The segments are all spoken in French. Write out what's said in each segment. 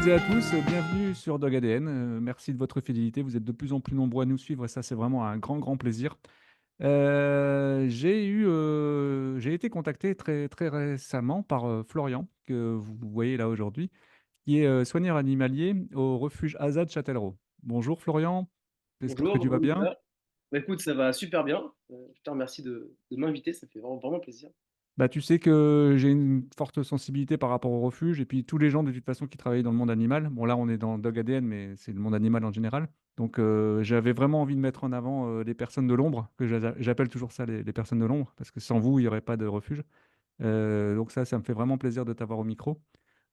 toutes et à tous, bienvenue sur Dog ADN. Merci de votre fidélité. Vous êtes de plus en plus nombreux à nous suivre et ça, c'est vraiment un grand, grand plaisir. J'ai été contacté très, très récemment par Florian, que vous voyez là aujourd'hui, qui est soigneur animalier au refuge Azad Châtellerault. Bonjour Florian, j'espère que Bonjour, tu vas bonjour bien. Nicolas. Bah, écoute, ça va super bien. Je te remercie de m'inviter, ça fait vraiment plaisir. Bah, tu sais que j'ai une forte sensibilité par rapport au refuge et puis tous les gens de toute façon qui travaillent dans le monde animal. Bon là on est dans Dog ADN mais c'est le monde animal en général. Donc j'avais vraiment envie de mettre en avant les personnes de l'ombre, que j'appelle toujours ça les personnes de l'ombre, parce que sans vous il n'y aurait pas de refuge. Donc ça me fait vraiment plaisir de t'avoir au micro.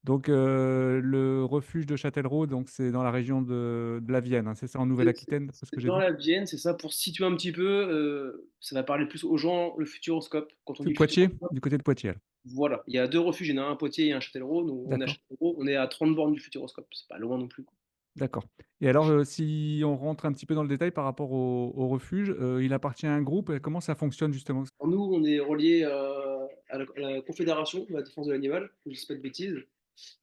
Donc le refuge de Châtellerault, donc c'est dans la région de la Vienne, hein, c'est ça en Nouvelle-Aquitaine, d'après ce que C'est j'ai dans vu. la Vienne, c'est ça, pour situer un petit peu, ça va parler plus aux gens, le Futuroscope. Quand on dit Poitiers, Futuroscope, du côté de Poitiers, alors. voilà, il y a deux refuges, il y en a un à Poitiers et un à Châtellerault. Nous, on est à D'accord. Châtellerault, on est à 30 bornes du Futuroscope, c'est pas loin non plus, quoi. D'accord. Et alors, si on rentre un petit peu dans le détail par rapport au refuge, il appartient à un groupe, comment ça fonctionne justement? Alors nous, on est relié à la Confédération de la défense de l'animal, que je ne dis pas de bêtises.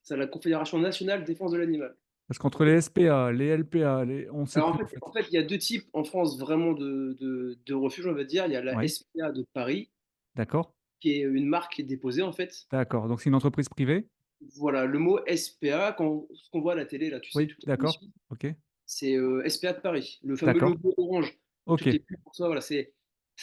C'est la Confédération nationale de défense de l'animal. Parce qu'entre les SPA, les LPA, on ne sait Alors plus en fait. en fait, il y a deux types en France vraiment de refuges, on va dire. Il y a la Oui, SPA de Paris, d'accord, qui est une marque qui est déposée en fait. d'accord. Donc c'est une entreprise privée? Voilà, le mot SPA, ce qu'on voit à la télé, là, tu sais, Oui, toutes les d'accord. émissions, OK, c'est SPA de Paris, le fameux d'accord. logo orange. OK, Toutes les pubs pour ça, voilà, ça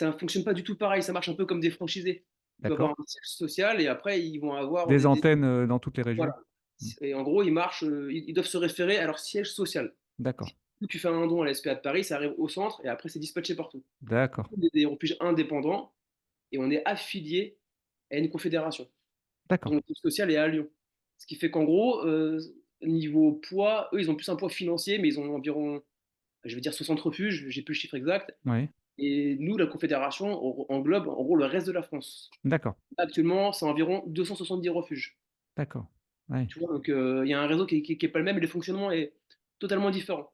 ne fonctionne pas du tout pareil, ça marche un peu comme des franchisés. Tu vas avoir d'accord. un siège social et après, ils vont avoir Des antennes dans toutes les voilà. régions? Mmh, Et en gros, ils marchent, ils doivent se référer à leur siège social. d'accord, Si tu fais un don à la SPA de Paris, ça arrive au centre et après, c'est dispatché partout. d'accord, On est des refuges indépendants et on est affilié à une confédération d'accord. dont le siège social est à Lyon. Ce qui fait qu'en gros, niveau poids, eux, ils ont plus un poids financier, mais ils ont environ, je vais dire 60 refuges, j'ai plus le chiffre exact. Oui, Et nous, la confédération englobe en gros le reste de la France. d'accord, Actuellement, c'est environ 270 refuges. d'accord. Oui, Tu vois, donc il y a un réseau qui est pas le même et le fonctionnement est totalement différent.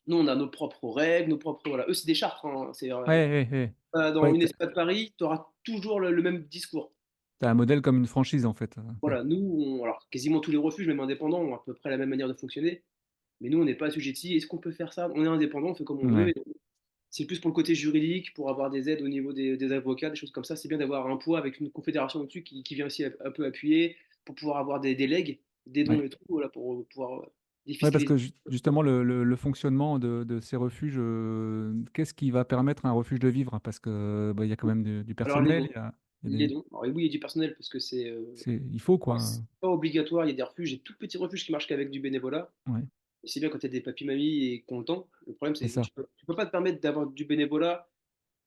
Nous, on a nos propres règles, nos propres. Voilà. Eux, c'est des chartes, hein. oui, oui, oui. Dans Ouais, une ESPA de Paris, tu auras toujours le même discours. tu as un modèle comme une franchise en fait. Ouais, Voilà, nous, alors quasiment tous les refuges, même indépendants, ont à peu près la même manière de fonctionner. Mais nous, on n'est pas assujettis. Est-ce qu'on peut faire ça? On est indépendant, on fait comme on veut. ouais, Et c'est plus pour le côté juridique, pour avoir des aides au niveau des avocats, des choses comme ça. C'est bien d'avoir un poids avec une confédération au-dessus qui vient aussi un peu appuyer pour pouvoir avoir des legs, des dons ouais. et tout, voilà, pour pouvoir Ouais, parce défiscaliser. que justement, le fonctionnement de ces refuges, qu'est-ce qui va permettre à un refuge de vivre? Parce que bah, il y a quand même du Alors, les personnel, dons. il y a Les des, dons. Alors, oui, il y a du personnel parce que il faut alors, quoi. c'est pas obligatoire. Il y a des refuges, des tout petits refuges qui marchent qu'avec du bénévolat. Ouais, Et c'est bien quand tu as des papis-mamies et contents. Le problème, c'est c'est que ça. tu peux pas te permettre d'avoir du bénévolat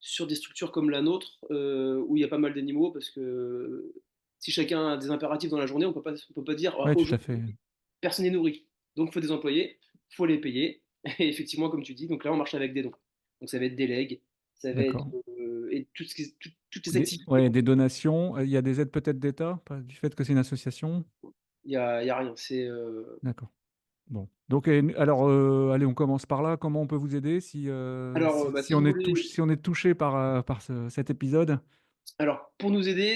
sur des structures comme la nôtre, où il y a pas mal d'animaux, parce que si chacun a des impératifs dans la journée, on peut pas dire: «Ah, Ouais, tout à fait. aujourd'hui, personne n'est nourri». Donc il faut des employés, il faut les payer. Et effectivement, comme tu dis, donc là, on marche avec des dons. Donc ça va être des legs, ça va être, D'accord. et toutes les activités. Ouais, des donations. Il y a des aides peut-être d'État, du fait que c'est une association. Il y a rien. D'accord. Bon. Donc, alors, allez, on commence par là. Comment on peut vous aider Alors, bah, si si on vous est voulez si on est touché par cet épisode? alors pour nous aider,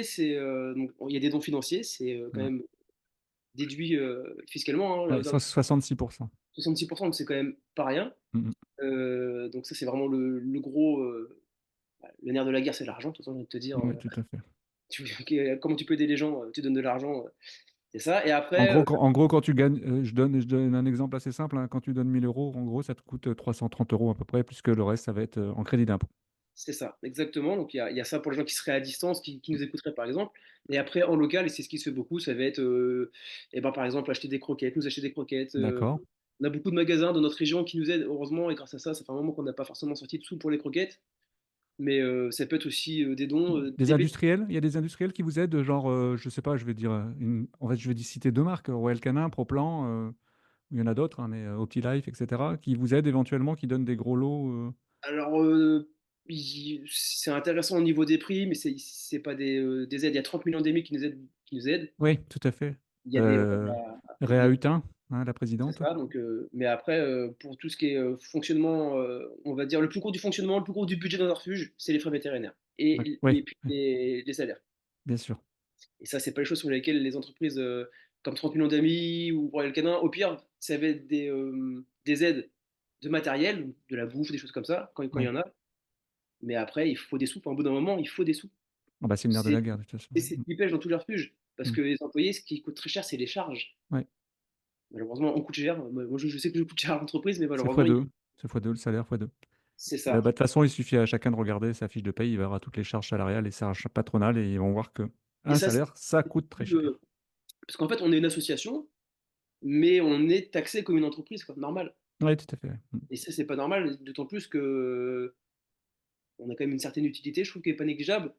donc il y a des dons financiers, c'est, quand Ouais, même déduit, fiscalement, hein, ouais, 66%. 66, donc c'est quand même pas rien. Mhm. Donc ça, c'est vraiment le gros, le nerf de la guerre, c'est l'argent. De toute façon, j'ai envie de te dire, Oui, tout à fait. comment tu peux aider les gens, tu donnes de l'argent, c'est ça. Et après, En gros, quand tu gagnes, je donne un exemple assez simple, hein, quand tu donnes 1 000 euros, en gros, ça te coûte 330 euros à peu près, puisque le reste, ça va être en crédit d'impôt. c'est ça, exactement. Donc il y a ça pour les gens qui seraient à distance, qui nous écouteraient par exemple. Et après, en local, et c'est ce qui se fait beaucoup, ça va être, et ben, par exemple, acheter des croquettes, nous acheter des croquettes. D'accord. On a beaucoup de magasins dans notre région qui nous aident, heureusement, et grâce à ça, ça fait un moment qu'on n'a pas forcément sorti de sous pour les croquettes. Mais ça peut être aussi des dons, Des des bénéfices. industriels, il y a des industriels qui vous aident, genre, je sais pas, je vais dire, en fait, je vais citer deux marques, Royal Canin, Proplan, il y en a d'autres, hein, mais Optilife, etc., qui vous aident éventuellement, qui donnent des gros lots. Alors, c'est intéressant au niveau des prix, mais c'est pas des aides. Il y a 30 millions d'ennemis qui nous aident. Oui, tout à fait. Il y a des, Euh, il y a Réa des Hutin, hein, la C'est présidente. ça. Donc, mais après, pour tout ce qui est fonctionnement, on va dire le plus gros du fonctionnement, le plus gros du budget dans un refuge, c'est les frais vétérinaires et Oui, puis les salaires. bien sûr. Et ça, c'est pas les choses sur lesquelles les entreprises comme 30 millions d'amis ou Royal Canin. Au pire, ça va être des aides de matériel, de la bouffe, des choses comme ça, quand il y Ouais. en a. Mais après, il faut des sous. Enfin, au bout d'un moment, il faut des sous. Ah bah, c'est le nerf de C'est la guerre, de toute façon. et c'est ce qui pêche dans tous les refuges. Parce Mmh. que les employés, ce qui coûte très cher, c'est les charges. Ouais. Malheureusement, on coûte cher. Moi, je sais que je coûte cher à l'entreprise, mais C'est malheureusement, fois deux. C'est fois 2 le salaire fois 2. c'est Bah, ça. de toute façon, il suffit à chacun de regarder sa fiche de paye, il verra toutes les charges salariales et charges patronales et ils vont voir Et qu'un ça, salaire, ça c'est coûte très plus, cher. parce qu'en fait, on est une association, mais on est taxé comme une entreprise, quoi, normal. Ouais, tout à fait, ouais. Mmh. Et ça, c'est pas normal, d'autant plus que on a quand même une certaine utilité, je trouve, qui est pas négligeable.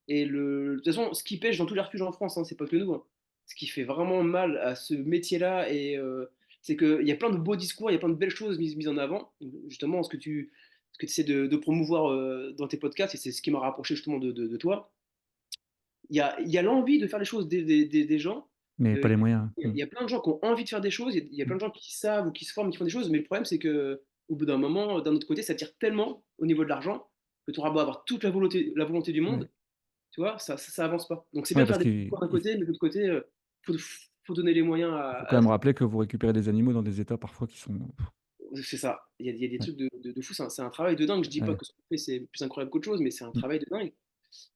Et de toute façon, ce qui pêche dans tous les refuges en France, hein, c'est pas que nous, hein. Ce qui fait vraiment mal à ce métier-là, c'est qu'il y a plein de beaux discours, il y a plein de belles choses mises en avant. Justement, ce que tu essaies de promouvoir dans tes podcasts, et c'est ce qui m'a rapproché justement de toi. Il y a l'envie de faire les choses des gens. Mais pas Il les moyens. y, a Mmh. il y a plein de gens qui ont envie de faire des choses, il y a Mmh. plein de gens qui savent ou qui se forment, qui font des choses, mais le problème, c'est que au bout d'un moment, d'un autre côté, ça tire tellement au niveau de l'argent que tu auras beau avoir toute la volonté du Ouais. monde, tu vois, ça avance pas. Donc c'est bien Ouais, de faire parce des qu'il efforts d'un il côté, mais de l'autre côté, faut, faut donner les moyens faut quand à. même rappeler que vous récupérez des animaux dans des états parfois qui sont C'est ça. Il y a des ouais, trucs de fou. C'est un travail de dingue. Je dis pas ouais. que ce qu'on fait, c'est plus incroyable qu'autre chose, mais c'est un Mmh. travail de dingue.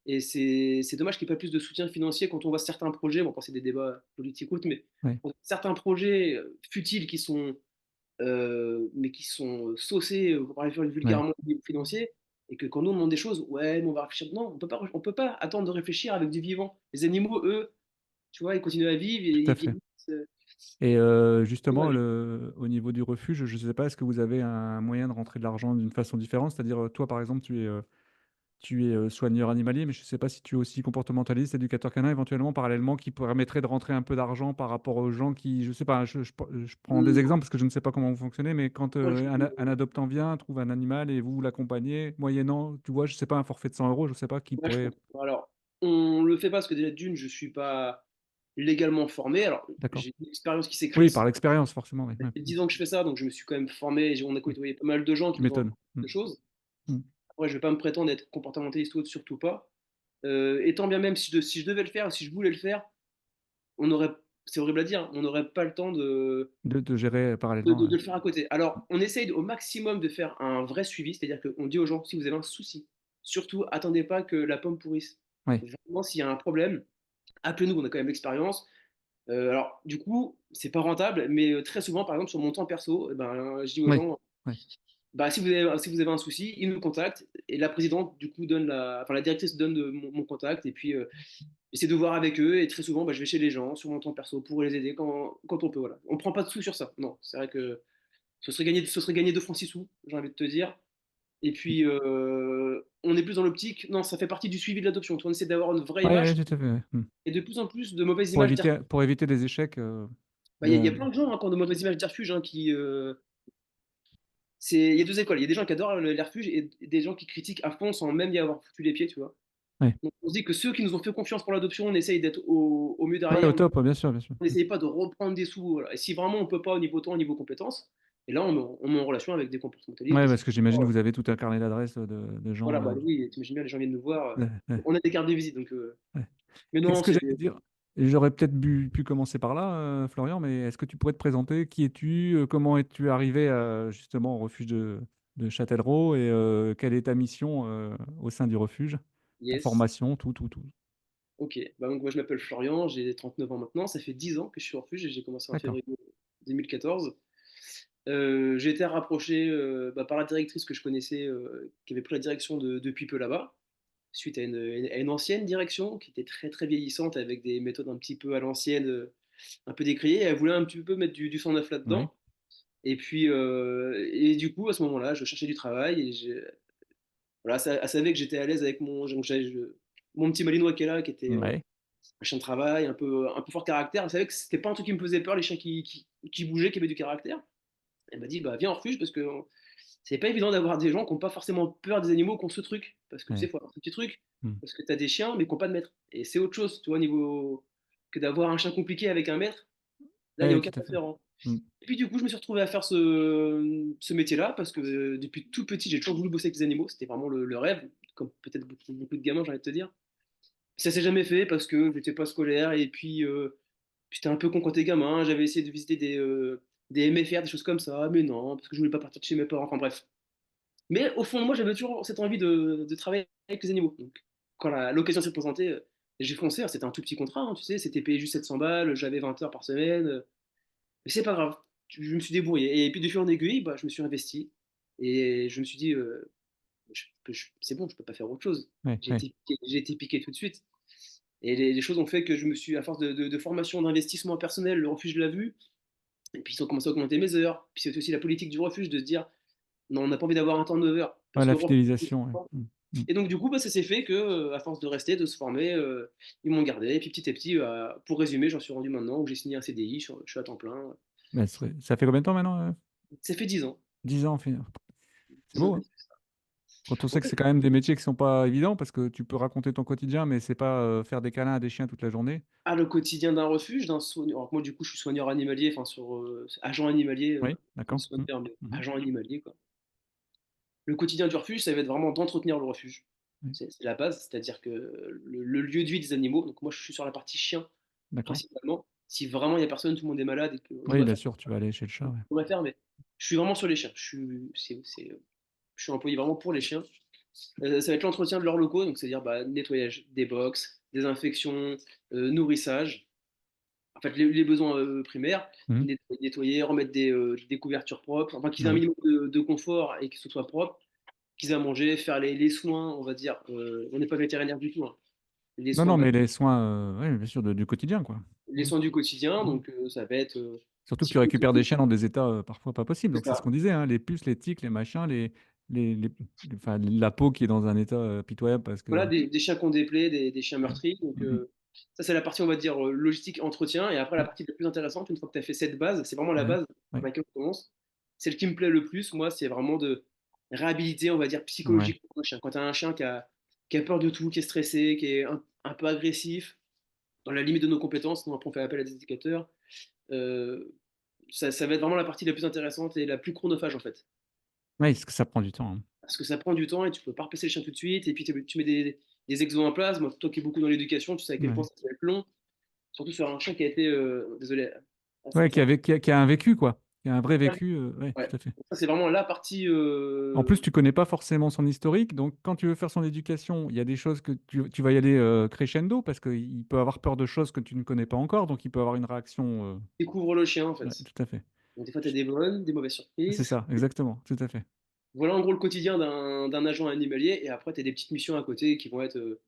Et c'est dommage qu'il n'y ait pas plus de soutien financier quand on voit certains projets. Bon, après, c'est des débats politiques autres, mais Ouais, certains projets futiles mais qui sont saucés, pour parler ouais. vulgairement au niveau financier, et que quand nous on demande des choses, ouais, mais on va réfléchir. Non, on peut pas attendre de réfléchir avec du vivant. Les animaux, eux, tu vois, ils continuent à vivre et Tout ils à fait. vieillissent. Et justement, Dommage. au niveau du refuge, je ne sais pas, est-ce que vous avez un moyen de rentrer de l'argent d'une façon différente? C'est-à-dire, toi, par exemple, tu es soigneur animalier, mais je ne sais pas si tu es aussi comportementaliste, éducateur canin, éventuellement, parallèlement, qui permettrait de rentrer un peu d'argent par rapport aux gens qui, je sais pas, je prends des Hum, exemples parce que je ne sais pas comment vous fonctionnez, mais quand Moi, un adoptant vient, trouve un animal et vous l'accompagnez, moyennant, tu vois, je sais pas, un forfait de 100 euros, je ne sais pas, qui ouais, je pourrait. comprends. Alors, on le fait pas parce que déjà d'une, je suis pas légalement formé. Alors, D'accord. j'ai une expérience qui s'est créée. Oui, Ça par l'expérience, forcément, oui. Ouais. fait 10 ans que je fais ça, donc je me suis quand même formé. On a Oui, côtoyé pas mal de gens qui tu nous ont m'étonnes. appris de choses. Mm. Après, je vais pas me prétendre être comportementaliste ou autre, surtout pas. Et tant bien même si je devais le faire, si je voulais le faire, on aurait, c'est horrible à dire, hein, on n'aurait pas le temps De gérer de, parallèlement. de- de le faire à côté. Alors, on essaye au maximum de faire un vrai suivi, c'est-à-dire qu'on dit aux gens, si vous avez un souci, surtout, attendez pas que la pomme pourrisse. Ouais. Vraiment, s'il y a un problème, appelez-nous, on a quand même l'expérience. Alors, du coup, c'est pas rentable, mais très souvent, par exemple, sur mon temps perso, eh ben, je dis aux Oui. gens, Ouais. bah, si vous avez un souci, ils nous contactent, et la présidente, du coup, enfin, la directrice donne mon contact, et puis j'essaie de voir avec eux, et très souvent, bah, je vais chez les gens, sur mon temps perso, pour les aider quand on peut, voilà. On prend pas de sous sur ça, non, c'est vrai que ce serait gagner 2 francs 6 sous, j'ai envie de te dire. Et puis, on est plus dans l'optique, non, ça fait partie du suivi de l'adoption. On essaie d'avoir une vraie Ouais, image, ouais, tout à fait. Ouais. Mm. et de plus en plus de mauvaises images des refuges. Pour éviter des échecs. Bah, il y a De... plein de gens hein, qui ont de mauvaises images des refuges, hein, il y a deux écoles. Il y a des gens qui adorent les refuges et des gens qui critiquent à fond sans même y avoir foutu les pieds, tu vois. Ouais. Donc on se dit que ceux qui nous ont fait confiance pour l'adoption, on essaye d'être au mieux Ouais, au derrière. top, bien sûr, bien sûr. On n'essaye pas de reprendre des sous. Voilà. Et si vraiment on peut pas au niveau temps, au niveau compétences, et là on met en relation avec des comportementalistes, Ouais, des parce que j'imagine que éducateurs. vous avez tout un carnet d'adresses de gens. Voilà, bah oui, t'imagines bien, les gens viennent nous voir. Ouais, ouais, On a des cartes de visite, donc. ouais. Mais non, Qu'est-ce que c'est. j'allais te dire? J'aurais peut-être pu commencer par là, Florian, mais est-ce que tu pourrais te présenter? Qui es-tu? Comment es-tu arrivé justement au refuge de Châtellerault et quelle est ta mission au sein du refuge? Ta Yes. formation, tout, tout, tout. Ok. Bah, donc moi je m'appelle Florian, j'ai 39 ans maintenant. Ça fait 10 ans que je suis au refuge et j'ai commencé en D'accord. février 2014. J'ai été rapproché bah, par la directrice que je connaissais, qui avait pris la direction depuis peu là-bas, suite à une ancienne direction qui était très très vieillissante avec des méthodes un petit peu à l'ancienne, un peu décriées. Elle voulait un petit peu mettre du sang neuf Oui. là-dedans. Et puis, et du coup, à ce moment-là, je cherchais du travail et voilà, elle savait que j'étais à l'aise avec mon petit Malinois qui est là, qui était Ouais. un chien de travail, un peu fort caractère. Elle savait que c'était pas un truc qui me faisait peur, les chiens qui bougeaient, qui avaient du caractère. Elle m'a dit, bah, viens en refuge parce que c'est pas évident d'avoir des gens qui n'ont pas forcément peur des animaux, qui ont ce truc. Parce que tu sais, Ouais. il faut avoir ce petit truc. Hmm. Parce que tu as des chiens, mais qui n'ont pas de maître. Et c'est autre chose, tu vois, niveau que d'avoir un chien compliqué avec un maître. Là, il n'y a Ouais, aucun tout à fait. différent. Hmm. Et puis, du coup, je me suis retrouvé à faire ce métier-là parce que depuis tout petit, j'ai toujours voulu bosser avec les animaux. C'était vraiment le rêve, comme peut-être beaucoup de gamins, j'ai envie de te dire. Ça s'est jamais fait parce que j'étais pas scolaire et puis J'étais un peu con quand t'es gamin, hein. J'avais essayé de visiter des MFR, des choses comme ça, mais non, parce que je voulais pas partir de chez mes parents, enfin bref. Mais au fond de moi, j'avais toujours cette envie de travailler avec les animaux. Donc, quand l'occasion s'est présentée, j'ai foncé. Alors, c'était un tout petit contrat, hein, tu sais, c'était payé juste 700 balles, j'avais 20 heures par semaine. Mais c'est pas grave, je me suis débrouillé. Et puis de fil en aiguille, bah, je me suis investi. Et je me suis dit, c'est bon, je peux pas faire autre chose. Ouais, ouais. J'ai été piqué tout de suite. Et les choses ont fait que je me suis, à force de formation, d'investissement personnel, le refuge l'a vu. Et puis ils ont commencé à augmenter mes heures. Puis c'est aussi la politique du refuge de se dire, non, on n'a pas envie d'avoir un turnover. Ouais, Parce que la fidélisation, ouais. Mm. et donc du coup, bah, ça s'est fait que, à force de rester, de se former, ils m'ont gardé. Et puis petit à petit, pour résumer, j'en suis rendu maintenant où j'ai signé un CDI, je suis à temps plein. Bah, ça fait combien de temps maintenant? Ça fait 10 ans. 10 ans, c'est 10 ans beau, que hein? je fais ça. Quand on sait que Ouais. c'est quand même des métiers qui sont pas évidents, parce que tu peux raconter ton quotidien, mais c'est pas faire des câlins à des chiens toute la journée. Ah, le quotidien d'un refuge, d'un soigneur. Alors, moi, du coup, je suis soigneur animalier, enfin, agent animalier, Oui, pas d'accord. soigneur, mais Mhm. agent animalier, quoi. Le quotidien du refuge, ça va être vraiment d'entretenir le refuge. Oui, C'est la base, c'est-à-dire que le lieu de vie des animaux, donc moi, je suis sur la partie chien, d'accord. principalement. Si vraiment il n'y a personne, tout le monde est malade et qu'on Oui, doit bien faire, sûr, tu vas aller chez le chat, on ouais. pourrait faire, mais je suis vraiment sur les chiens. Je suis employé vraiment pour les chiens. Ça va être l'entretien de leurs locaux, donc c'est-à-dire bah, nettoyage des box, désinfection, nourrissage. En fait, les besoins primaires, Mhm. nettoyer, remettre des couvertures propres, enfin qu'ils aient un Oui. minimum de confort et que ce soit propre, qu'ils aient à manger, faire les soins, on va dire. On n'est pas vétérinaire du tout, hein. Les Non, soins, non, mais les soins, ouais, bien sûr, du quotidien, quoi. les Mhm. soins du quotidien, Mhm. donc ça va être Surtout que si tu récupères des chiens dans des états parfois pas possibles. c'est Donc c'est ce ça. qu'on disait, hein, les puces, les tiques, les machins, enfin, la peau qui est dans un état pitoyable parce Voilà, que. des chiens qui ont des plaies, des chiens Mhm. meurtris. Donc, Mhm. ça, c'est la partie, on va dire, logistique, entretien. Et après, la partie la plus intéressante, une fois que tu as fait cette base, c'est vraiment la Ouais, base par ouais, laquelle on commence. Celle qui me plaît le plus, moi, c'est vraiment de réhabiliter, on va dire, ouais. psychologiquement le chien. Quand tu as un chien qui a peur de tout, qui est stressé, qui est un peu agressif, dans la limite de nos compétences, nous, après, on fait appel à des éducateurs, euh, ça va être vraiment la partie la plus intéressante et la plus chronophage, en fait. Ouais, parce que ça prend du temps, hein. Parce que ça prend du temps et tu peux pas repasser le chien tout de suite. Et puis tu mets des exos en place. Moi, toi qui es beaucoup dans l'éducation, tu sais à quel point Ouais. ça peut être long. Surtout sur un chien qui a été, désolé, Ouais, qui a- qui a un vécu, quoi. Qui a un vrai vécu, ouais, ouais. tout à fait. Ça, c'est vraiment la partie. En plus, tu connais pas forcément son historique, donc quand tu veux faire son éducation, il y a des choses que tu vas y aller crescendo parce qu'il peut avoir peur de choses que tu ne connais pas encore, donc il peut avoir une réaction. Découvre le chien, en Ouais, fait. tout à fait. Donc, des fois, tu as des bonnes, des mauvaises C'est surprises. ça, exactement, tout à fait. Voilà en gros le quotidien d'un agent animalier. Et après, tu as des petites missions à côté qui vont être.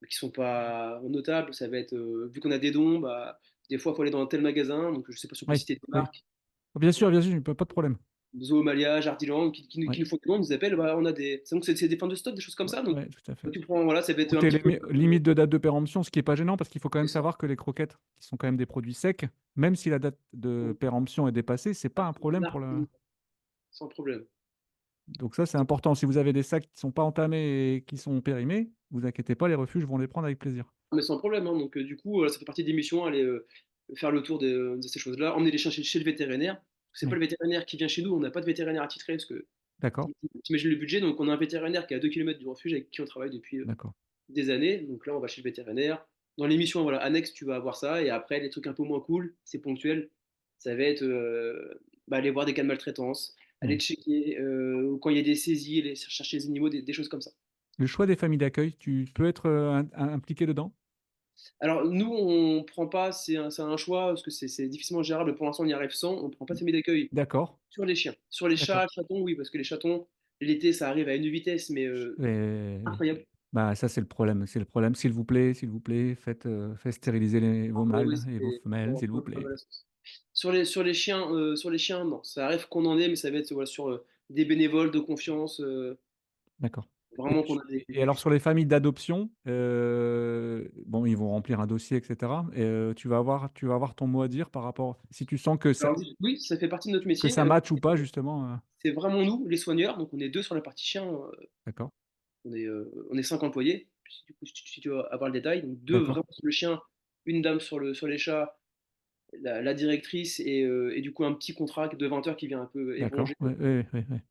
Qui sont pas notables. Ça va être. Vu qu'on a des dons, bah, des fois, il faut aller dans un tel magasin. Donc, je sais pas si on peut Oui, citer des oui. marques. Bien sûr, pas de problème. Zoomalia, Jardiland, qui Oui, nous font des demandes, nous appellent, bah, on a des. Donc c'est des fins de stock, des choses comme ouais, ça. Donc ouais, tout à fait. tu prends, voilà, ça va être Ou un tes petit peu. limites de date de péremption, ce qui est pas gênant parce qu'il faut quand même C'est ça. savoir que les croquettes, qui sont quand même des produits secs, même si la date de péremption est dépassée, c'est pas un problème pour la. Sans problème. Donc ça, c'est important. Si vous avez des sacs qui sont pas entamés et qui sont périmés, vous inquiétez pas, les refuges vont les prendre avec plaisir. Mais sans problème, hein. Donc du coup, ça fait partie des missions, aller faire le tour de ces choses-là, emmener les chiens chez le vétérinaire. C'est pas Oui, le vétérinaire qui vient chez nous, on n'a pas de vétérinaire attitré, parce que d'accord, tu imagines le budget, donc on a un vétérinaire qui est à 2 km du refuge avec qui on travaille depuis d'accord. des années. Donc là, on va chez le vétérinaire. Dans l'émission voilà, annexe, tu vas avoir ça. Et après, les trucs un peu moins cool, c'est ponctuel. Ça va être bah, aller voir des cas de maltraitance, aller Oui. checker quand il y a des saisies, aller chercher les animaux, des choses comme ça. Le choix des familles d'accueil, tu peux être impliqué dedans? Alors, nous, on prend pas, c'est un choix, parce que c'est difficilement gérable. Pour l'instant, on y arrive sans. On prend pas de famille d'accueil D'accord, sur les chiens. Sur les d'accord. chats, chatons, oui, parce que les chatons, l'été, ça arrive à une vitesse, mais Oui. incroyable. Bah, ça, c'est le problème. C'est le problème. S'il vous plaît, faites stériliser vos Oh, oui, mâles et vos femelles, bon, s'il vous plaît. sur les chiens, non. Ça arrive qu'on en ait, mais ça va être voilà, sur des bénévoles de confiance. D'accord. Et, Vraiment qu'on a des. et alors, sur les familles d'adoption, bon, ils vont remplir un dossier, etc. Et tu vas avoir ton mot à dire par rapport, si tu sens Alors, oui, ça fait partie de notre que métier. ça match ou pas, justement. C'est vraiment nous, les soigneurs. Donc, on est deux sur la partie chien. D'accord, On est 5 employés. Du coup, si tu veux avoir le détail, donc deux d'accord, vraiment sur le chien, une dame sur les chats, la directrice et du coup un petit contrat de 20 heures qui vient un peu d'accord. éponger. Ouais, ouais, ouais, ouais.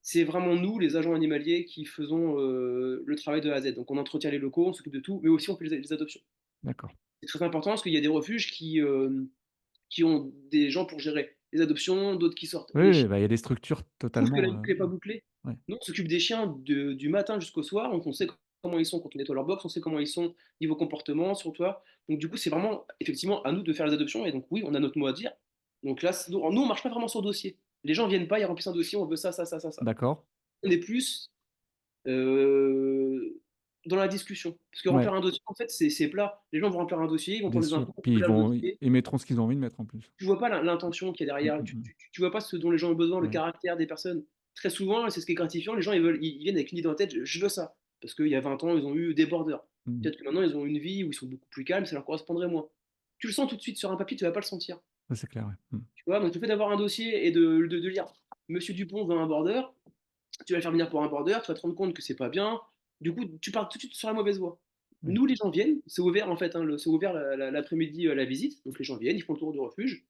C'est vraiment nous, les agents animaliers, qui faisons le travail de A à Z. Donc on entretient les locaux, on s'occupe de tout, mais aussi on fait les adoptions. D'accord. c'est très important parce qu'il y a des refuges qui ont des gens pour gérer les adoptions, d'autres qui sortent Oui, les oui, chiens. bah, il y a des structures Trouve que la totalement, boucle n'est pas bouclée. ouais, Nous, on s'occupe des chiens du matin jusqu'au soir, donc on sait comment ils sont quand on nettoie leur box, on sait comment ils sont niveau comportement sur toi. Donc du coup, c'est vraiment effectivement à nous de faire les adoptions, et donc oui, on a notre mot à dire. Donc là, nous, on marche pas vraiment sur dossier. Les gens viennent pas, ils remplissent un dossier, on veut ça, ça, ça, ça, ça. d'accord, On est plus euh, dans la discussion. Parce que ouais, remplir un dossier, en fait, c'est plat. Les gens vont remplir un dossier, ils vont bien prendre les sûr. infos, Puis là le dossier. ils mettront ce qu'ils ont envie de mettre en plus. Tu vois pas l'intention qu'il y a Mmh, derrière, mmh mh. tu vois pas ce dont les gens ont besoin, le Ouais, caractère des personnes. Très souvent, et c'est ce qui est gratifiant, les gens ils viennent avec une idée en tête, je veux ça. Parce qu'il y a 20 ans, ils ont eu des borders. mmh mh. Peut-être que maintenant, ils ont une vie où ils sont beaucoup plus calmes, ça leur correspondrait moins. Tu le sens tout de suite sur un papier, tu vas pas le sentir. Ça, c'est clair, ouais. Mmh. Tu vois, donc le fait d'avoir un dossier et de lire Monsieur Dupont veut un border, tu vas le faire venir pour un border, tu vas te rendre compte que c'est pas bien. Du coup, tu pars tout de suite sur la mauvaise voie. Ouais. Nous, les gens viennent, c'est ouvert en fait, hein, c'est ouvert l'après-midi la visite, donc les gens viennent, ils font le tour du refuge.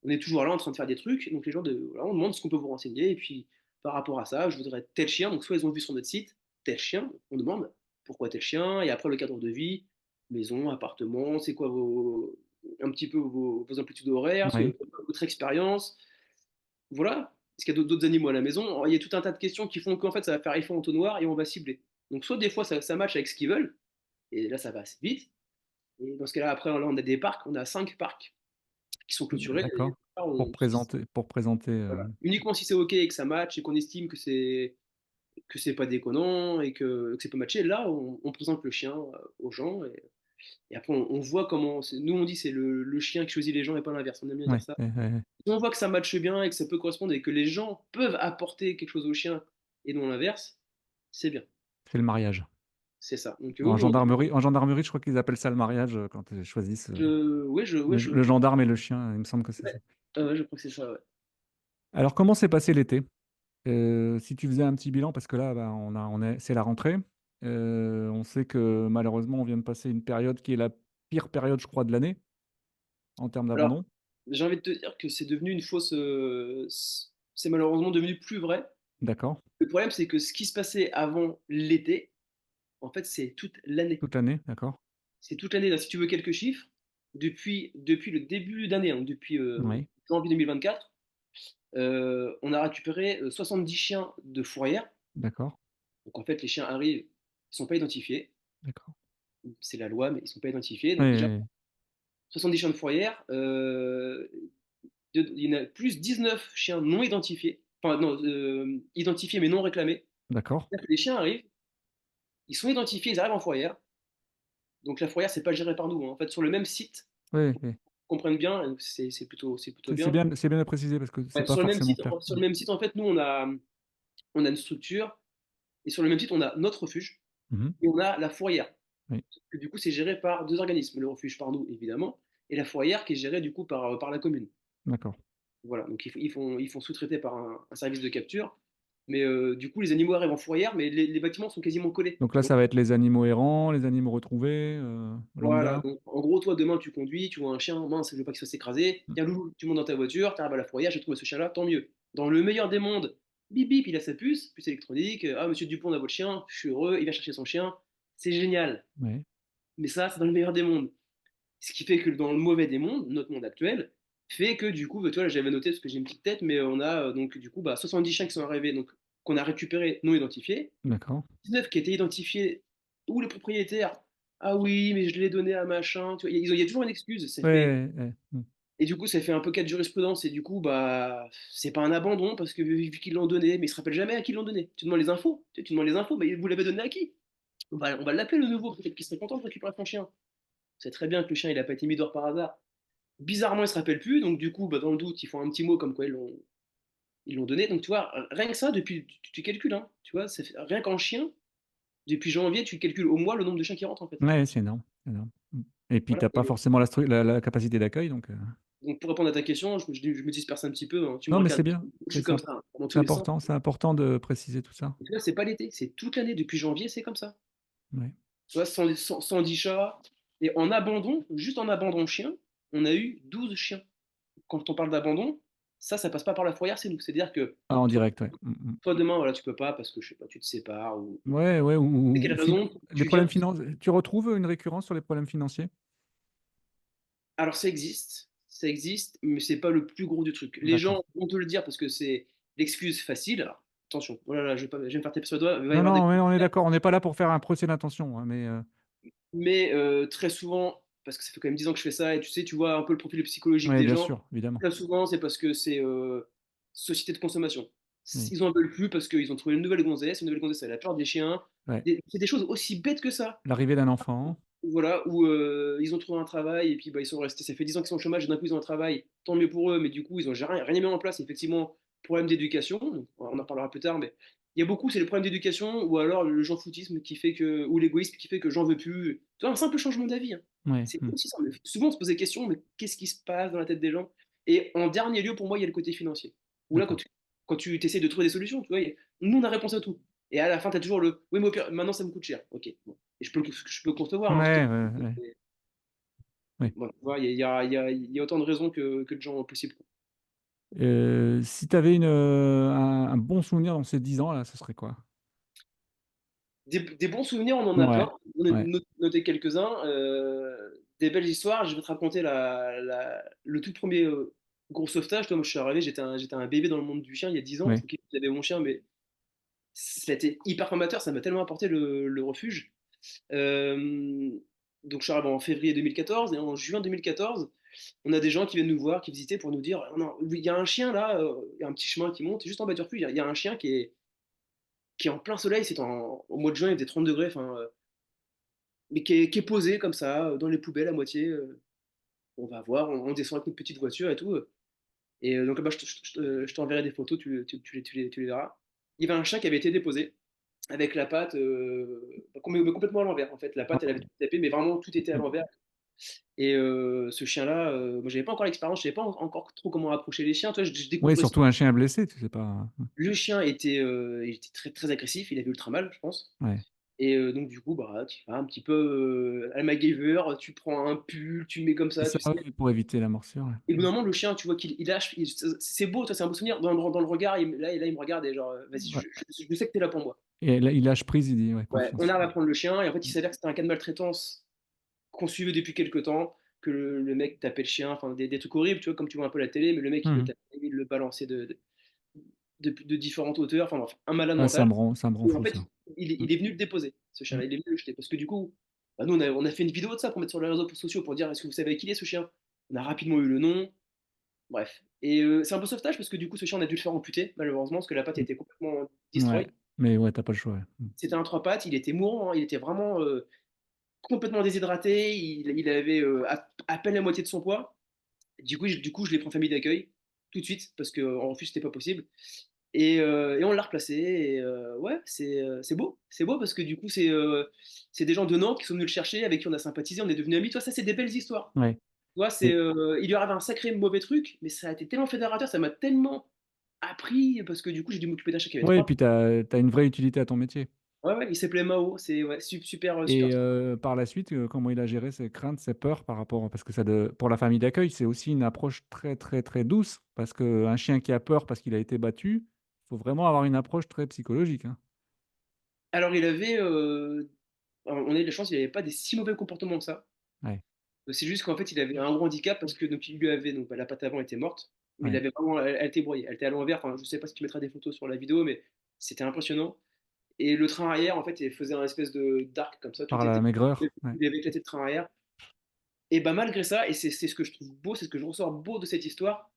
On est toujours là en train de faire des trucs, donc les gens, voilà, on demande ce qu'on peut vous renseigner, et puis par rapport à ça, je voudrais tel chien, donc soit ils ont vu sur notre site tel chien, on demande pourquoi tel chien, et après le cadre de vie, maison, appartement, c'est quoi un petit peu vos amplitudes horaires, Oui, votre expérience, voilà. Est-ce qu'il y a d'autres animaux à la maison? Alors, il y a tout un tas de questions qui font qu'en fait ça va faire effet entonnoir et on va cibler. Donc soit des fois ça match avec ce qu'ils veulent, et là ça va assez vite. Et dans ce cas-là, après, là, on a des parcs, on a 5 parcs qui sont clôturés. Et d'accord. là, Pour présenter, voilà. Uniquement si c'est OK et que ça match et qu'on estime que c'est pas déconnant et que c'est pas matché, là on présente le chien aux gens, et après on voit comment. Nous on dit c'est le chien qui choisit les gens et pas l'inverse. On aime bien dire ouais, ça. ouais, ouais, ouais. Si on voit que ça matche bien et que ça peut correspondre et que les gens peuvent apporter quelque chose au chien et non l'inverse, c'est bien. C'est le mariage. C'est ça. Donc oui, oui, En gendarmerie, je crois qu'ils appellent ça le mariage, quand ils choisissent, ouais, le gendarme et le chien, il me semble que c'est ça. ouais, je crois que c'est ça. Ouais. Alors comment s'est passé l'été? Si tu faisais un petit bilan parce que là, bah, on est c'est la rentrée. On sait que malheureusement, on vient de passer une période qui est la pire période, je crois, de l'année en termes Alors, d'abandon. j'ai envie de te dire que c'est devenu une fausse. C'est malheureusement devenu plus vrai. D'accord. Le problème, c'est que ce qui se passait avant l'été, en fait, c'est toute l'année. Toute l'année, d'accord. C'est toute l'année. Là, si tu veux quelques chiffres, depuis le début d'année, hein, depuis Oui, janvier 2024, on a récupéré 70 chiens de fourrière. d'accord, Donc, en fait, les chiens arrivent, ils ne sont pas identifiés. d'accord. C'est la loi, mais ils ne sont pas identifiés. Oui, Donc, déjà, oui, oui. 70 chiens de fourrière. Il y en a plus 19 chiens non identifiés. Enfin, non, identifiés mais non réclamés. D'accord. C'est-à-dire que les chiens arrivent, ils sont identifiés, ils arrivent en fourrière. Donc la fourrière, c'est pas géré par nous, hein. En fait, sur le même site, Oui, oui. qu'on comprenne bien, c'est plutôt bien. C'est bien de préciser parce que c'est Ouais, pas forcément clair. sur le même site, en fait, nous, on a une structure, et sur le même site, on a notre refuge, Mmh mh. et on a la fourrière. Oui, Que, du coup, c'est géré par deux organismes, le refuge par nous, évidemment, et la fourrière qui est gérée, du coup, par la commune. d'accord. Voilà, donc ils font sous-traiter par un service de capture. Mais du coup, les animaux arrivent en fourrière, mais les bâtiments sont quasiment collés. Donc là, Donc ça va être les animaux errants, les animaux retrouvés, voilà, lambda? donc en gros, toi, demain, tu conduis, tu vois un chien, mince, je veux pas qu'il se fasse écraser. Mmh. Tiens, loulou, tu montes dans ta voiture, tu arrives à la fourrière, j'ai trouvé ce chien-là, tant mieux. Dans le meilleur des mondes, bip bip, il a sa puce électronique. Ah, monsieur Dupont, on a votre chien, je suis heureux, il va chercher son chien. C'est génial. Ouais, Mais ça, c'est dans le meilleur des mondes. Ce qui fait que dans le mauvais des mondes, notre monde actuel, fait que du coup, bah, toi, là, j'avais noté parce que j'ai une petite tête, mais on a donc du coup 70 chiens qui sont arrivés, donc qu'on a récupérés non identifiés, d'accord. 19 qui étaient identifiés, où les propriétaires, ah oui, mais je l'ai donné à machin, tu vois, il y a toujours une excuse, ça Ouais, fait, ouais, ouais. Mmh. et du coup, ça fait un peu cas de jurisprudence, et du coup, bah, c'est pas un abandon parce que vu qu'ils l'ont donné, mais ils se rappellent jamais à qui ils l'ont donné. Tu demandes les infos, tu demandes les infos, mais vous l'avez donné à qui? On va l'appeler le nouveau, peut-être qu'il serait content de récupérer son chien. C'est très bien que le chien il a pas été mis dehors par hasard. Bizarrement, ils se rappellent plus, donc du coup, bah, dans le doute, ils font un petit mot comme quoi ils l'ont donné. Donc tu vois, rien que ça, depuis, tu calcules, hein, tu vois, rien qu'en chien, depuis janvier, tu calcules au mois le nombre de chiens qui rentrent en fait. Ouais, c'est énorme, c'est énorme. Mmh. Et puis tu Voilà. as pas forcément la capacité d'accueil donc Donc pour répondre à ta question, je me disperse un petit peu, hein, tu me non, mais regardes, c'est bien, je suis comme ça, hein, dans tous les sens. c'est important de préciser tout ça. Et tu vois, c'est pas l'été, c'est toute l'année, depuis janvier, c'est comme ça. Ouais. Tu vois, 110 chats, et en abandon, juste en abandon chien, on a eu 12 chiens. Quand on parle d'abandon, ça passe pas par la fourrière, c'est nous. C'est-à-dire que Ah, en toi, direct, ouais. Mmh mh. toi demain, voilà, tu peux pas parce que je sais pas, tu te sépares ou Ouais, ouais, pour ou quelle fi raison les tu viens. problèmes finan tu retrouves une récurrence sur les problèmes financiers? Alors ça existe, mais c'est pas le plus gros du truc. Les D'accord. gens vont te le dire parce que c'est l'excuse facile. Alors, attention, oh là là, je vais me faire taper sur le doigt, il va y Non, avoir des non, ouais, on est commentaires, d'accord, on n'est pas là pour faire un procès d'intention, hein, mais mais très souvent, parce que ça fait quand même 10 ans que je fais ça, et tu sais, tu vois un peu le profil psychologique ouais, des bien gens. sûr, évidemment. Très souvent, c'est parce que c'est société de consommation. Oui. Ils en veulent plus parce qu'ils ont trouvé une nouvelle gonzesse, elle a peur des chiens. Ouais. C'est des choses aussi bêtes que ça. L'arrivée d'un enfant. Voilà, où ils ont trouvé un travail et puis bah, ils sont restés. Ça fait 10 ans qu'ils sont au chômage et d'un coup ils ont un travail, tant mieux pour eux, mais du coup ils ont rien mis en place. Effectivement, problème d'éducation, donc, on en parlera plus tard, mais il y a beaucoup, c'est le problème d'éducation ou alors le j'en foutisme qui fait que, ou l'égoïsme qui fait que j'en veux plus. Tu vois, un simple changement d'avis, hein. Ouais. C'est aussi ça. Mais souvent on se pose des questions, mais qu'est-ce qui se passe dans la tête des gens? Et en dernier lieu, pour moi, il y a le côté financier. Où là, D'accord. quand tu essaies de trouver des solutions, tu vois, nous on a réponse à tout. Et à la fin, tu as toujours le oui, mais au pire, maintenant ça me coûte cher. Ok, bon. Et je peux le concevoir, hein, Ouais, ouais, ouais, ouais. bon, tu vois, il y a autant de raisons que de gens possibles. Si tu avais un bon souvenir dans ces 10 ans là, ce serait quoi? Des bons souvenirs, on en a plein. Ouais, On a ouais, noté quelques-uns. Des belles histoires. Je vais te raconter le tout premier gros sauvetage. Toi, moi, je suis arrivé, j'étais un bébé dans le monde du chien il y a 10 ans. ouais, Ok, j'avais mon chien, mais c'était hyper formateur. Ça m'a tellement apporté le refuge. Euh, donc, je suis arrivé en février 2014 et en juin 2014, on a des gens qui viennent nous voir, qui visitaient pour nous dire non, il y a un chien là, il y a un petit chemin qui monte, juste en bas du refuge, il y a un chien qui est en plein soleil, au mois de juin, il faisait 30 degrés, enfin, mais qui est posé comme ça, dans les poubelles à moitié. On va voir, on descend avec notre petite voiture et tout. Et donc là-bas, je t'enverrai des photos, tu les verras. Il y avait un chien qui avait été déposé avec la patte mais complètement à l'envers. En fait, la patte, elle avait ouais. tout tapé, mais vraiment tout était à Mmh. l'envers. Et ce chien-là, moi, j'avais pas encore l'expérience, je savais pas encore trop comment approcher les chiens. Toi, je Ouais, découvrais ça. surtout un chien blessé, tu sais pas. Le chien il était très, très agressif, il avait ultra mal, je pense. Ouais. Et donc, du coup, bah, tu vas un petit peu à MacGyver, tu prends un pull, tu le mets comme C'est ça, ça, tu sais. oui, pour éviter la morsure, ouais. Et au bout d'un moment, le chien, tu vois qu'il lâche, c'est beau, ça, c'est un beau souvenir. Dans le regard, là, il me regarde et genre, vas-y, Ouais. je sais que t'es là pour moi. Et là, il lâche prise, il dit: «Ouais, Ouais, on confiance». arrive à prendre le chien, et en fait, il Mmh. s'avère que c'était un cas de maltraitance qu'on suivait depuis quelques temps, que le mec tapait le chien, enfin des trucs horribles, tu vois, comme tu vois un peu à la télé, mais le mec, il le Mmh. tapait, il le balançait de différentes hauteurs, enfin bref, un malade Ah, mental. ça me rend Et en fou fait, ça. Mmh. il est venu le déposer, ce Mmh. chien-là, il est venu le jeter. Parce que du coup, bah, nous, on a fait une vidéo de ça pour mettre sur les réseaux sociaux pour dire est-ce que vous savez qui il est ce chien? On a rapidement eu le nom, bref. Et c'est un beau sauvetage parce que du coup, ce chien, on a dû le faire amputer, malheureusement, parce que la patte était complètement Mmh. Ouais, destroy. mais ouais, tu as pas le choix, ouais. Mmh. C'était un trois pattes, il était mourant, hein, il était vraiment complètement déshydraté, il avait à peine la moitié de son poids. Du coup, je l'ai pris en famille d'accueil tout de suite parce qu'en refuge, c'était pas possible. Et on l'a replacé. Et ouais, c'est beau parce que du coup, c'est des gens de Nantes qui sont venus le chercher, avec qui on a sympathisé, on est devenus amis. Toi, ça, c'est des belles histoires. Ouais. Tu vois, Et il lui arrive un sacré mauvais truc, mais ça a été tellement fédérateur, ça m'a tellement appris parce que du coup, j'ai dû m'occuper d'un chat qui avait ouais et trois. puis tu as une vraie utilité à ton métier. Ouais, ouais, il s'appelait Mao. C'est ouais, super, super. Et par la suite, comment il a géré ses craintes, ses peurs par rapport parce que ça de pour la famille d'accueil, c'est aussi une approche très, très, très douce parce qu'un chien qui a peur parce qu'il a été battu, il faut vraiment avoir une approche très psychologique, hein. Alors, on a eu de la chance, il n'avait pas des si mauvais comportements que ça. Ouais, C'est juste qu'en fait, il avait un gros handicap parce que donc, il lui avait, donc, bah, la patte avant était morte, mais il ouais. avait vraiment, elle était broyée, elle était à l'envers. Enfin, je sais pas si tu mettras des photos sur la vidéo, mais c'était impressionnant. Et le train arrière, en fait, il faisait un espèce de d'arc comme ça, Par tout la était. maigreur, ouais. Il avait éclaté le train arrière. Et bah, malgré ça, et c'est ce que je trouve beau, c'est ce que je ressors beau de cette histoire,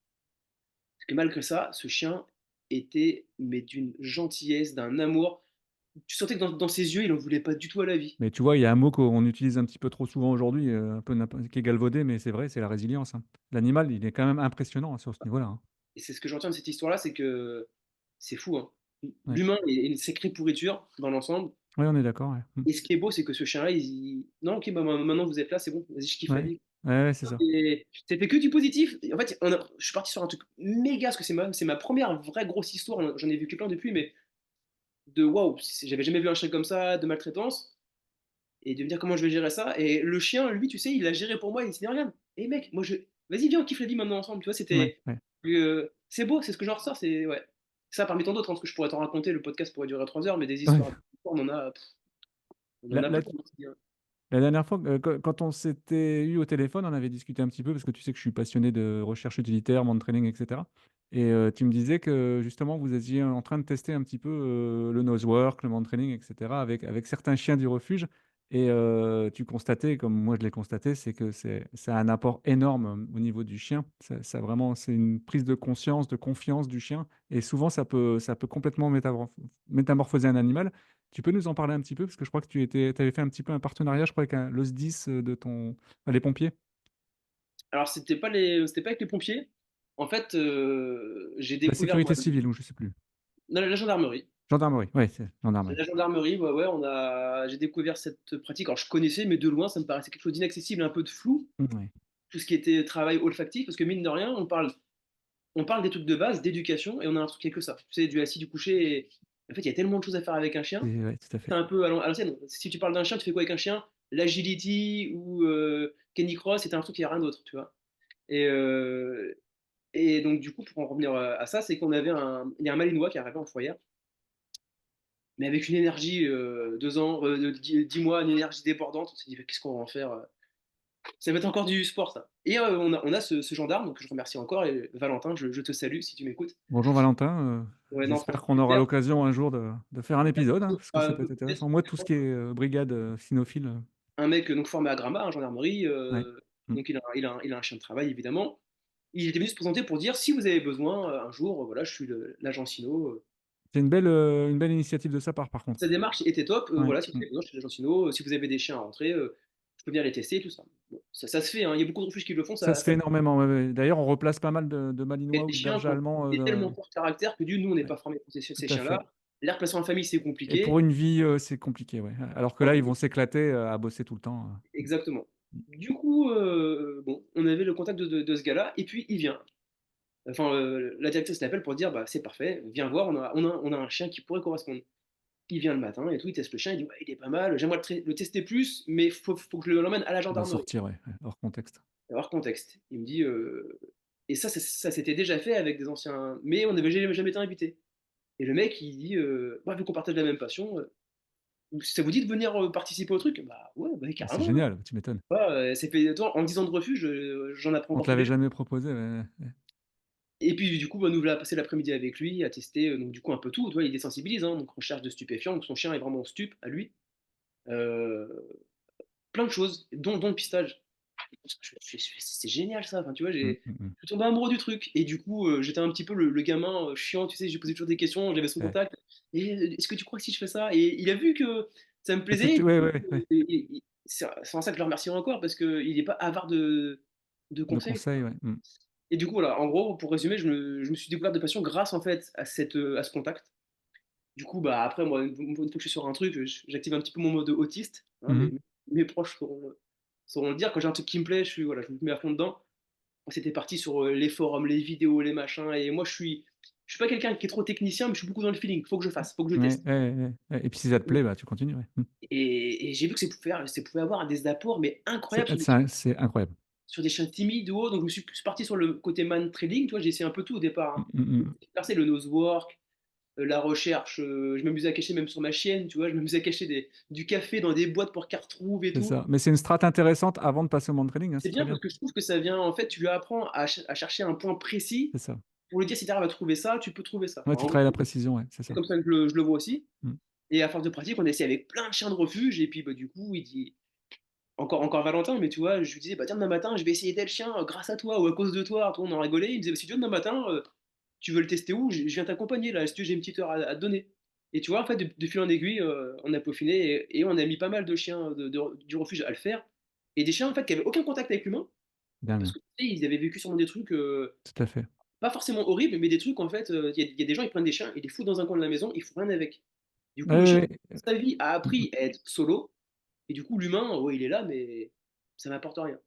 c'est que malgré ça, ce chien était, mais d'une gentillesse, d'un amour. Tu sentais que dans ses yeux, il en voulait pas du tout à la vie. Mais tu vois, il y a un mot qu'on utilise un petit peu trop souvent aujourd'hui, un peu qui est galvaudé, mais c'est vrai, c'est la résilience, hein. L'animal, il est quand même impressionnant, hein, sur ce niveau-là, hein. Et c'est ce que j'entends de cette histoire-là, c'est que c'est fou, hein. Ouais. L'humain est une sacrée pourriture dans l'ensemble. Ouais, on est d'accord, ouais. Mmh. Et ce qui est beau, c'est que ce chien-là, non, ok, bah, maintenant vous êtes là, c'est bon, vas-y, je kiffe la Ouais. vie. Ouais, ouais, c'est ça. Et c'était que du positif. Et en fait, je suis parti sur un truc méga, parce que c'est ma première vraie grosse histoire. J'en ai vu que plein depuis, mais de waouh, j'avais jamais vu un chien comme ça, de maltraitance, et de me dire comment je vais gérer ça. Et le chien, lui, tu sais, il a géré pour moi, il s'est dit, regarde, hé mec, vas-y, viens, on kiffe la vie maintenant ensemble. Tu vois, Ouais, c'était. ouais. C'est beau, c'est ce que j'en ressors, c'est. Ouais. Ça, parmi tant d'autres, hein, parce que je pourrais t'en raconter, le podcast pourrait durer 3 heures, mais des Ouais. histoires, on en a Là plein. là Hein. La dernière fois, quand on s'était eu au téléphone, on avait discuté un petit peu parce que tu sais que je suis passionné de recherche utilitaire, monde training, et cetera. Et tu me disais que justement, vous étiez en train de tester un petit peu le nosework, le monde training, et cetera, avec certains chiens du refuge. Et tu constatais, comme moi je l'ai constaté, c'est que ça a un apport énorme au niveau du chien. Ça vraiment, c'est une prise de conscience, de confiance du chien. Et souvent, ça peut complètement métamorphoser un animal. Tu peux nous en parler un petit peu? Parce que je crois que tu avais fait un petit peu un partenariat, je crois, avec l'OSDIS de les pompiers. Alors c'était pas avec les pompiers. En fait, j'ai La découvert moi sécurité civile, ou je sais plus. la gendarmerie. Gendarmerie, ouais, c'est gendarmerie. La gendarmerie, ouais, ouais, j'ai découvert cette pratique. Alors je connaissais, mais de loin, ça me paraissait quelque chose d'inaccessible, un peu de flou. Ouais. Tout ce qui était travail olfactif, parce que mine de rien, on parle des trucs de base, d'éducation, et on a un truc qui est que ça. Tu sais, du assis, du coucher. En fait, il y a tellement de choses à faire avec un chien. Ouais, tout à C'est fait. un peu à l'ancienne. Si tu parles d'un chien, tu fais quoi avec un chien? L'agility ou Kenny Cross, c'était un truc qui n'y a rien d'autre, tu vois. Et, euh, et donc, du coup, pour en revenir à ça, c'est il y a un Malinois qui est arrivé en foyer, mais avec une énergie 2 ans, 10 mois, une énergie débordante. On s'est dit, qu'est-ce qu'on va en faire? Ça va être encore du sport, ça. Et on a ce gendarme, donc je remercie encore, et Valentin, je te salue si tu m'écoutes. Bonjour Valentin, Ouais, non, j'espère franchement, qu'on aura super. l'occasion un jour de faire un épisode, hein, parce que ça peut être Peut-être intéressant. Moi, tout ce qui est brigade cynophile, un mec donc formé à Gramma, en gendarmerie, ouais. Mm. donc il a un chien de travail, évidemment. Il était venu se présenter pour dire si vous avez besoin un jour, voilà, je suis l'agent Sino. C'est une belle initiative de sa part, par contre. Sa démarche était top. Ouais. Voilà, si vous Mm. avez besoin, je suis l'agent Sino. Si vous avez des chiens à rentrer, je peux venir les tester, tout ça. Bon, ça se fait, hein. Il y a beaucoup de refuges qui le font. Ça se fait énormément. Ouais, ouais. D'ailleurs, on replace pas mal de Il y Malinois a ou des de chiens bergers allemands. qui ont tellement fort caractère que nous, on n'est Ouais, pas formés pour tout ces à chiens-là. fait. Les replacer en famille, c'est Et pour compliqué. une vie, c'est compliqué, ouais. Alors que là, ils vont s'éclater à bosser tout le temps. Exactement. Du coup, bon, on avait le contact de ce gars-là, et puis il vient. Enfin, la directrice l'appelle pour dire bah, c'est parfait, viens voir, on a un chien qui pourrait correspondre. Il vient le matin et tout, il teste le chien, il dit ouais, il est pas mal, j'aimerais le tester plus, mais faut que je l'emmène à la Ça doit gendarmerie. sortir, ouais, ouais, hors contexte. Hors contexte. Il me dit et ça s'était déjà fait avec des anciens, mais on n'avait jamais été invité. Et le mec, il dit bah, vu qu'on partage la même passion, ça vous dit de venir participer au truc? Bah ouais, bah, Ah, c'est carrément. génial, tu m'étonnes. Ouais, c'est fait, toi, en 10 ans de refuge, j'en apprends On encore te tous les l'avait jours. jamais proposé, ouais, ouais. Et puis du coup, bah, nous voilà passer l'après-midi avec lui, à tester donc du coup un peu tout. Tu vois, il désensibilise, hein, donc recherche de stupéfiants, donc son chien est vraiment stup à lui. Euh, Plein de choses, dont le pistage. C'est génial ça, enfin, tu vois, Mm, mm, mm. je suis tombé amoureux du truc. Et du coup, j'étais un petit peu le gamin chiant, tu sais, j'ai posé toujours des questions, j'avais son Ouais. contact. Et est-ce que tu crois que si je fais ça? Et il a vu que ça me plaisait. Ouais, ouais, ouais. C'est en ça que je le remercie encore, parce qu'il n'est pas avare de De conseils. conseils, ouais. Mm. Et du coup, voilà, en gros, pour résumer, je me suis découvert de passion grâce en fait à ce contact. Du coup, bah, après, moi, une fois que je suis sur un truc, j'active un petit peu mon mode autiste, hein, Mhm. mes proches sauront le dire. Quand j'ai un truc qui me plaît, je me mets à fond dedans. C'était parti sur les forums, les vidéos, les machins. Et moi, je suis pas quelqu'un qui est trop technicien, mais je suis beaucoup dans le feeling. Faut que je fasse, faut que je Ouais, teste. ouais, ouais, ouais. Et puis si ça te plaît, bah, tu continues, ouais. Mm. Et j'ai vu que ça pouvait avoir des apports, mais incroyables C'est incroyable. sur des chiens timides ou autres. Donc, je me suis plus parti sur le côté man trailing. Tu vois, j'ai essayé un peu tout au départ, Mm, hein. mm, mm. Percer le nosework, la recherche, je m'amusais à cacher même sur ma chienne, tu vois, je m'amusais à cacher du café dans des boîtes pour qu'elle retrouve et C'est tout. ça. Mais c'est une strate intéressante avant de passer au monde training, hein, C'est c'est très bien parce bien. que je trouve que ça vient, en fait, tu lui apprends à chercher un point précis C'est ça. pour lui dire si tu arrives à trouver ça, tu peux trouver ça. Ouais, Enfin, tu en travailles la gros, précision, ouais, c'est c'est ça. comme ça que je le vois aussi. Mm. Et à force de pratique, on essaie avec plein de chiens de refuge. Et puis, bah, du coup, il dit encore Valentin, mais tu vois, je lui disais, bah, tiens, demain matin, je vais essayer tel chien grâce à toi ou à cause de toi. Toi, on en rigolait. Il me disait, bah, si tu veux, demain matin, tu veux le tester où? Je viens t'accompagner là. Si tu veux, j'ai une petite heure à te donner. Et tu vois, en fait, de fil en aiguille, on a peaufiné et on a mis pas mal de chiens du refuge à le faire. Et des chiens, en fait, qui avaient aucun contact avec l'humain. Parce Dingue. que tu sais, ils avaient vécu sûrement des trucs Tout à fait. pas forcément horribles, mais des trucs, en fait, il y a des gens, ils prennent des chiens, ils les foutent dans un coin de la maison, ils font rien avec. Du coup, Ouais, le chien, ouais, ouais. toute sa vie, a Mm, mm. appris à être solo. Et du coup, l'humain, ouais, il est là, mais ça n'apporte rien.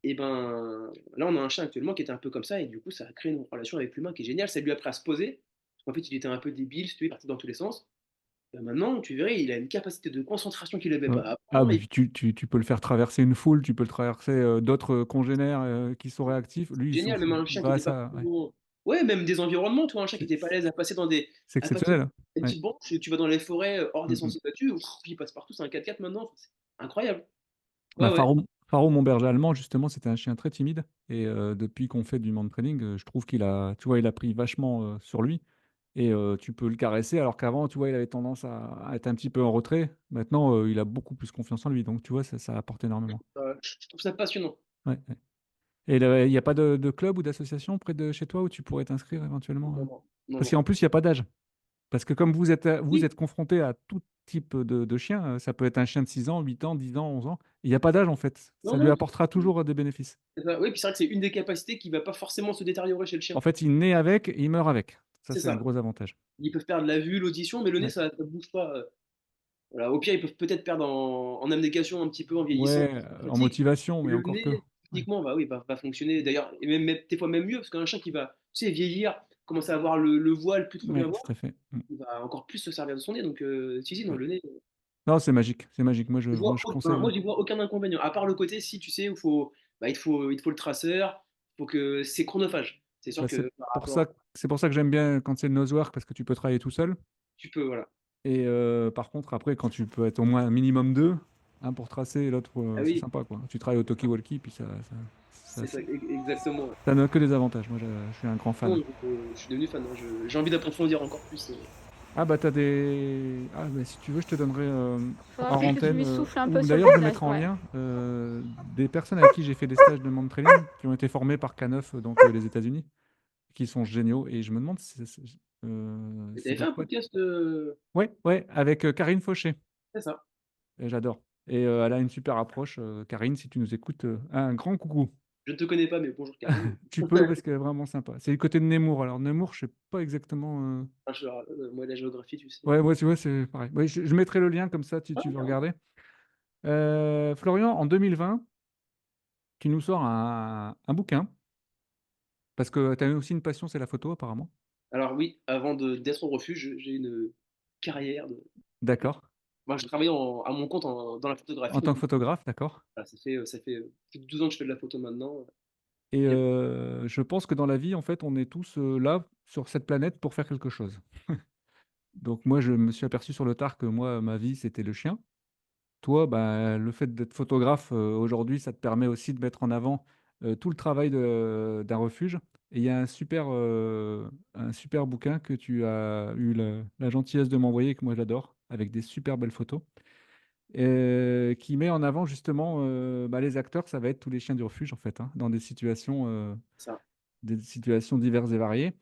Et ben, là, on a un chien actuellement qui était un peu comme ça, et du coup, ça a créé une relation avec l'humain qui est géniale. Ça lui a appris à se poser. Parce qu'en fait, il était un peu débile, si tu veux, il partait dans tous les sens. Ben maintenant, tu verrais, il a une capacité de concentration qu'il n'avait Ouais. pas Ah, avant. bah, Et puis tu peux le faire traverser une foule, tu peux le traverser d'autres congénères qui sont réactifs. Lui, il c'est s'en génial, même fout. un Il chien qui va à n'était pas ça. Ouais. forcément. Ouais, même des environnements, toi, un chien qui C'est n'était pas à l'aise à passer c'est exceptionnel, hein. des Ouais. petites branches, tu vas dans les forêts hors des Mm, mm. sentiers battus, il passe partout, c'est un 4x4 maintenant. incroyable. Ouais, Bah, ouais. Faro, mon berger allemand, justement, c'était un chien très timide. Et depuis qu'on fait du man training, je trouve qu'il a, tu vois, il a pris vachement sur lui. Et tu peux le caresser, alors qu'avant, tu vois, il avait tendance à être un petit peu en retrait. Maintenant, il a beaucoup plus confiance en lui. Donc, tu vois, ça apporte énormément. Je trouve ça passionnant. Ouais, ouais. Et il n'y a pas de club ou d'association près de chez toi où tu pourrais t'inscrire éventuellement Non, non, non, Parce non. qu'en plus, il n'y a pas d'âge. Parce que comme vous Oui, êtes confronté à tout type de chien, ça peut être un chien de 6 ans, 8 ans, 10 ans, 11 ans. Il n'y a pas d'âge, en fait. non, Ça lui non. apportera toujours des bénéfices. Oui, puis c'est vrai que c'est une des capacités qui va pas forcément se détériorer chez le En chien. fait, il naît avec et il meurt avec. Ça, C'est c'est un ça. gros avantage. Ils peuvent perdre la vue, l'audition, mais le nez, Ouais. ça ne bouge pas. Voilà. Au pire, ils peuvent peut-être perdre en abnégation un petit peu en vieillissant, Ouais, en en fatigue. motivation, Et mais le encore que. nez, Ouais, physiquement, bah oui, va fonctionner. D'ailleurs, et des fois même mieux, parce qu'un chien qui va, tu sais, vieillir, commencer à avoir le voile, plus trop bien ouais, voir, tout à fait. Mm. il va encore plus se servir de son nez. Donc, si, si, non, Ouais. le nez. Non, c'est magique. C'est magique. Moi, Je vois, je enfin, conseille. moi, j'y vois aucun inconvénient. À part le côté, si tu sais, où il te faut le traceur, faut que c'est chronophage. C'est sûr Bah, que par c'est pour ça que j'aime bien quand c'est le nosework, parce que tu peux travailler tout seul. tu peux, voilà. Et par contre, après, quand tu peux être au moins un minimum deux, un pour tracer et l'autre, Ah c'est oui, sympa, quoi. Tu travailles au talkie-walkie, puis c'est ça, exactement. ça n'a que des avantages. Moi, je suis un grand fan. Non, je suis devenu fan, hein. J'ai envie d'approfondir encore plus. Ah, bah, t'as des. Ah, bah, si tu veux, je te donnerai Faudra hors peut-être que tu antenne, lui souffles un peu ou sur le d'ailleurs, je le visage, mettrai en ouais. lien, des personnes avec qui j'ai fait des stages de mind training, qui ont été formés par K9, donc les États-Unis, qui sont géniaux. Et je me demande si Et ça t'avais fait doit un pas être. podcast, Ouais, ouais, avec Karine Fauché. c'est ça. Et j'adore. Et elle a une super approche. Karine, si tu nous écoutes, un grand coucou. Je ne te connais pas, mais bonjour Karine. Tu peux parce qu'elle est vraiment sympa. C'est du côté de Nemours. Alors Nemours, je sais pas exactement. Ah, moi, la géographie, tu sais. Ouais, moi, tu vois, c'est pareil. Ouais, je mettrai le lien comme ça, Ah, tu veux carrément. regarder. Florian, en 2020, tu nous sors un bouquin parce que tu as aussi une passion, c'est la photo apparemment. Alors oui, avant d'être au refuge, j'ai une carrière de. D'accord. Moi, je travaillais à mon compte dans la En photographie, tant donc que photographe, d'accord. voilà, ça fait plus de 12 ans que je fais de la photo maintenant. Et Et je pense que dans la vie, en fait, on est tous là sur cette planète pour faire quelque chose. Donc moi, je me suis aperçu sur le tard que moi, ma vie, c'était le chien. Toi, bah, le fait d'être photographe, aujourd'hui, ça te permet aussi de mettre en avant, tout le travail d'un refuge. Et il y a un super bouquin que tu as eu la gentillesse de m'envoyer, que moi j'adore, avec des super belles photos, qui met en avant justement, bah, les acteurs, ça va être tous les chiens du refuge en fait, hein, dans ça, des situations diverses et variées.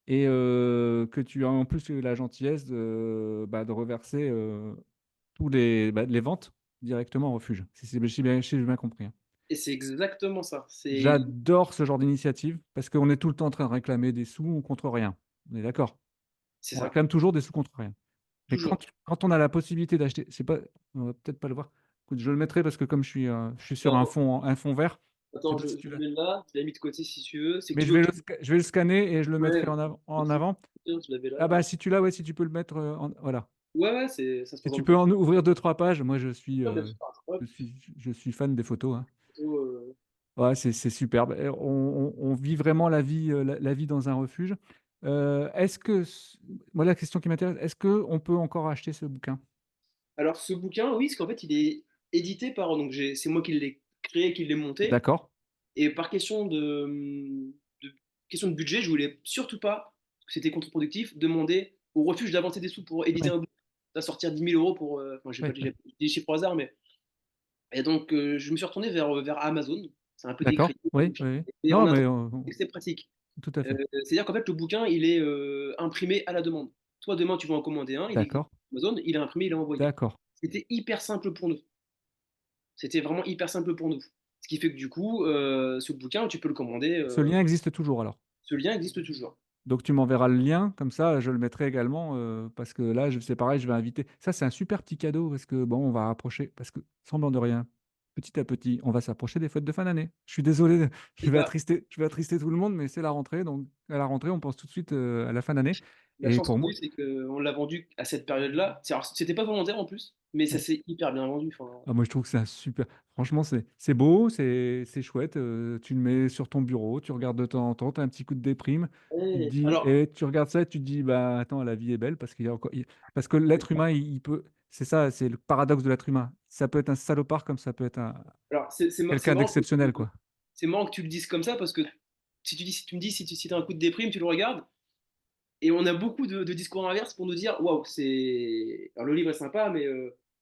Et que tu as en plus eu la gentillesse de reverser les ventes directement au refuge. Si j'ai bien compris, hein. et c'est exactement ça. J'adore ce genre d'initiative parce qu'on est tout le temps en train de réclamer des sous contre rien. On est d'accord? C'est On ça, réclame toujours des sous contre rien. Mais toujours. quand on a la possibilité d'acheter, c'est pas, on va peut-être pas le voir. Écoute, je le mettrai parce que comme je suis sur Attends, un fond vert, je sais attends, pas si je tu le l'as. mets là, je l'ai mis de côté si tu veux. C'est que Mais tu veux. je vais le scanner et je le mettrai Ouais, en avant. tiens, je l'avais là. Ah bah si tu l'as, ouais, si tu peux le mettre, voilà. Ouais, ouais, ça se Si tu présente peux bien. en ouvrir deux trois pages, moi Ah, bien sûr. Hop, je suis fan des photos, hein. photo, Ouais, c'est superbe. Et on vit vraiment la vie, la vie dans un refuge. Est-ce que, moi, la question qui m'intéresse, est-ce qu'on peut encore acheter ce bouquin? Alors, ce bouquin, oui, parce qu'en fait, il est édité par. Donc, c'est moi qui l'ai créé, qui l'ai monté. D'accord. Et par question de budget, je voulais surtout pas, parce que c'était contre-productif, demander au refuge d'avancer des sous pour éditer Oui, un bouquin, à sortir 10 000 € pour. Enfin, oui, oui. j'ai des chiffres au hasard, mais. Et donc, je me suis retourné vers Amazon. C'est un peu D'accord. décrié. Oui, oui, oui. Et Non, en mais attendant, c'est pratique. tout à fait. C'est-à-dire qu'en fait, le bouquin, il est imprimé à la demande. Toi, demain, tu vas en commander un, il existe D'accord. sur Amazon, il est imprimé, il est envoyé. D'accord. C'était hyper simple pour nous. C'était vraiment hyper simple pour nous. Ce qui fait que du coup, ce bouquin, tu peux le commander. Ce lien existe toujours alors. Ce lien existe toujours. Donc tu m'enverras le lien, comme ça je le mettrai également, parce que là, c'est pareil, je vais inviter. Ça, c'est un super petit cadeau parce que bon, on va rapprocher, parce que semblant de rien, petit à petit, on va s'approcher des fêtes de fin d'année. Je suis désolé, C'est ça. je vais attrister tout le monde, mais c'est la rentrée, donc à la rentrée, on pense tout de suite à la fin d'année. La Et chance pour qu'on a moi, eue, c'est qu'on l'a vendu à cette période-là. Alors, c'était pas volontaire en plus, mais ça ouais. s'est hyper bien vendu. Enfin, Ah, moi je trouve que c'est un super. Franchement, c'est beau, c'est chouette. Tu le mets sur ton bureau, tu regardes de temps en temps, tu as un petit coup de déprime. Tu te dis, alors, et tu regardes ça et tu te dis, bah attends, la vie est belle parce qu'il y a encore, parce que l'être humain, il peut. c'est ça, c'est le paradoxe de l'être humain. Ça peut être un salopard comme ça peut être Alors, c'est quelqu'un marrant d'exceptionnel, quoi. c'est marrant que tu le dises comme ça parce que si tu me dis si tu as un coup de déprime, tu le regardes. Et on a beaucoup de discours inverses pour nous dire waouh, c'est. Alors, le livre est sympa, mais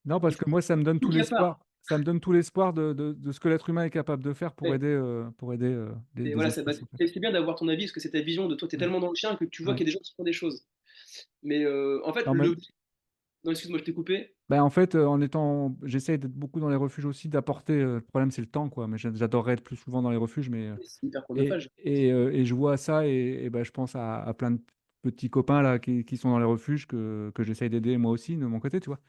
Non, il parce faut que moi, ça me donne tout qu'il y a pas. l'espoir. Ça me donne tout l'espoir de ce que l'être humain est capable de faire Ouais. pour aider Et des voilà, espèces, en fait. c'est bien d'avoir ton avis parce que c'est ta vision de toi. Tu es Ouais. tellement dans le chien que tu vois Ouais. qu'il y a des gens qui font des choses. Mais en fait, Non, mais, Non, excuse-moi, je t'ai coupé. ben, en fait, j'essaye d'être beaucoup dans les refuges aussi, d'apporter. Le problème, c'est le temps, quoi. Mais j'adorerais être plus souvent dans les refuges, mais C'est hyper chronophage. et je vois ça et ben, je pense à plein de petits copains là qui sont dans les refuges que j'essaye d'aider moi aussi de mon côté, tu vois.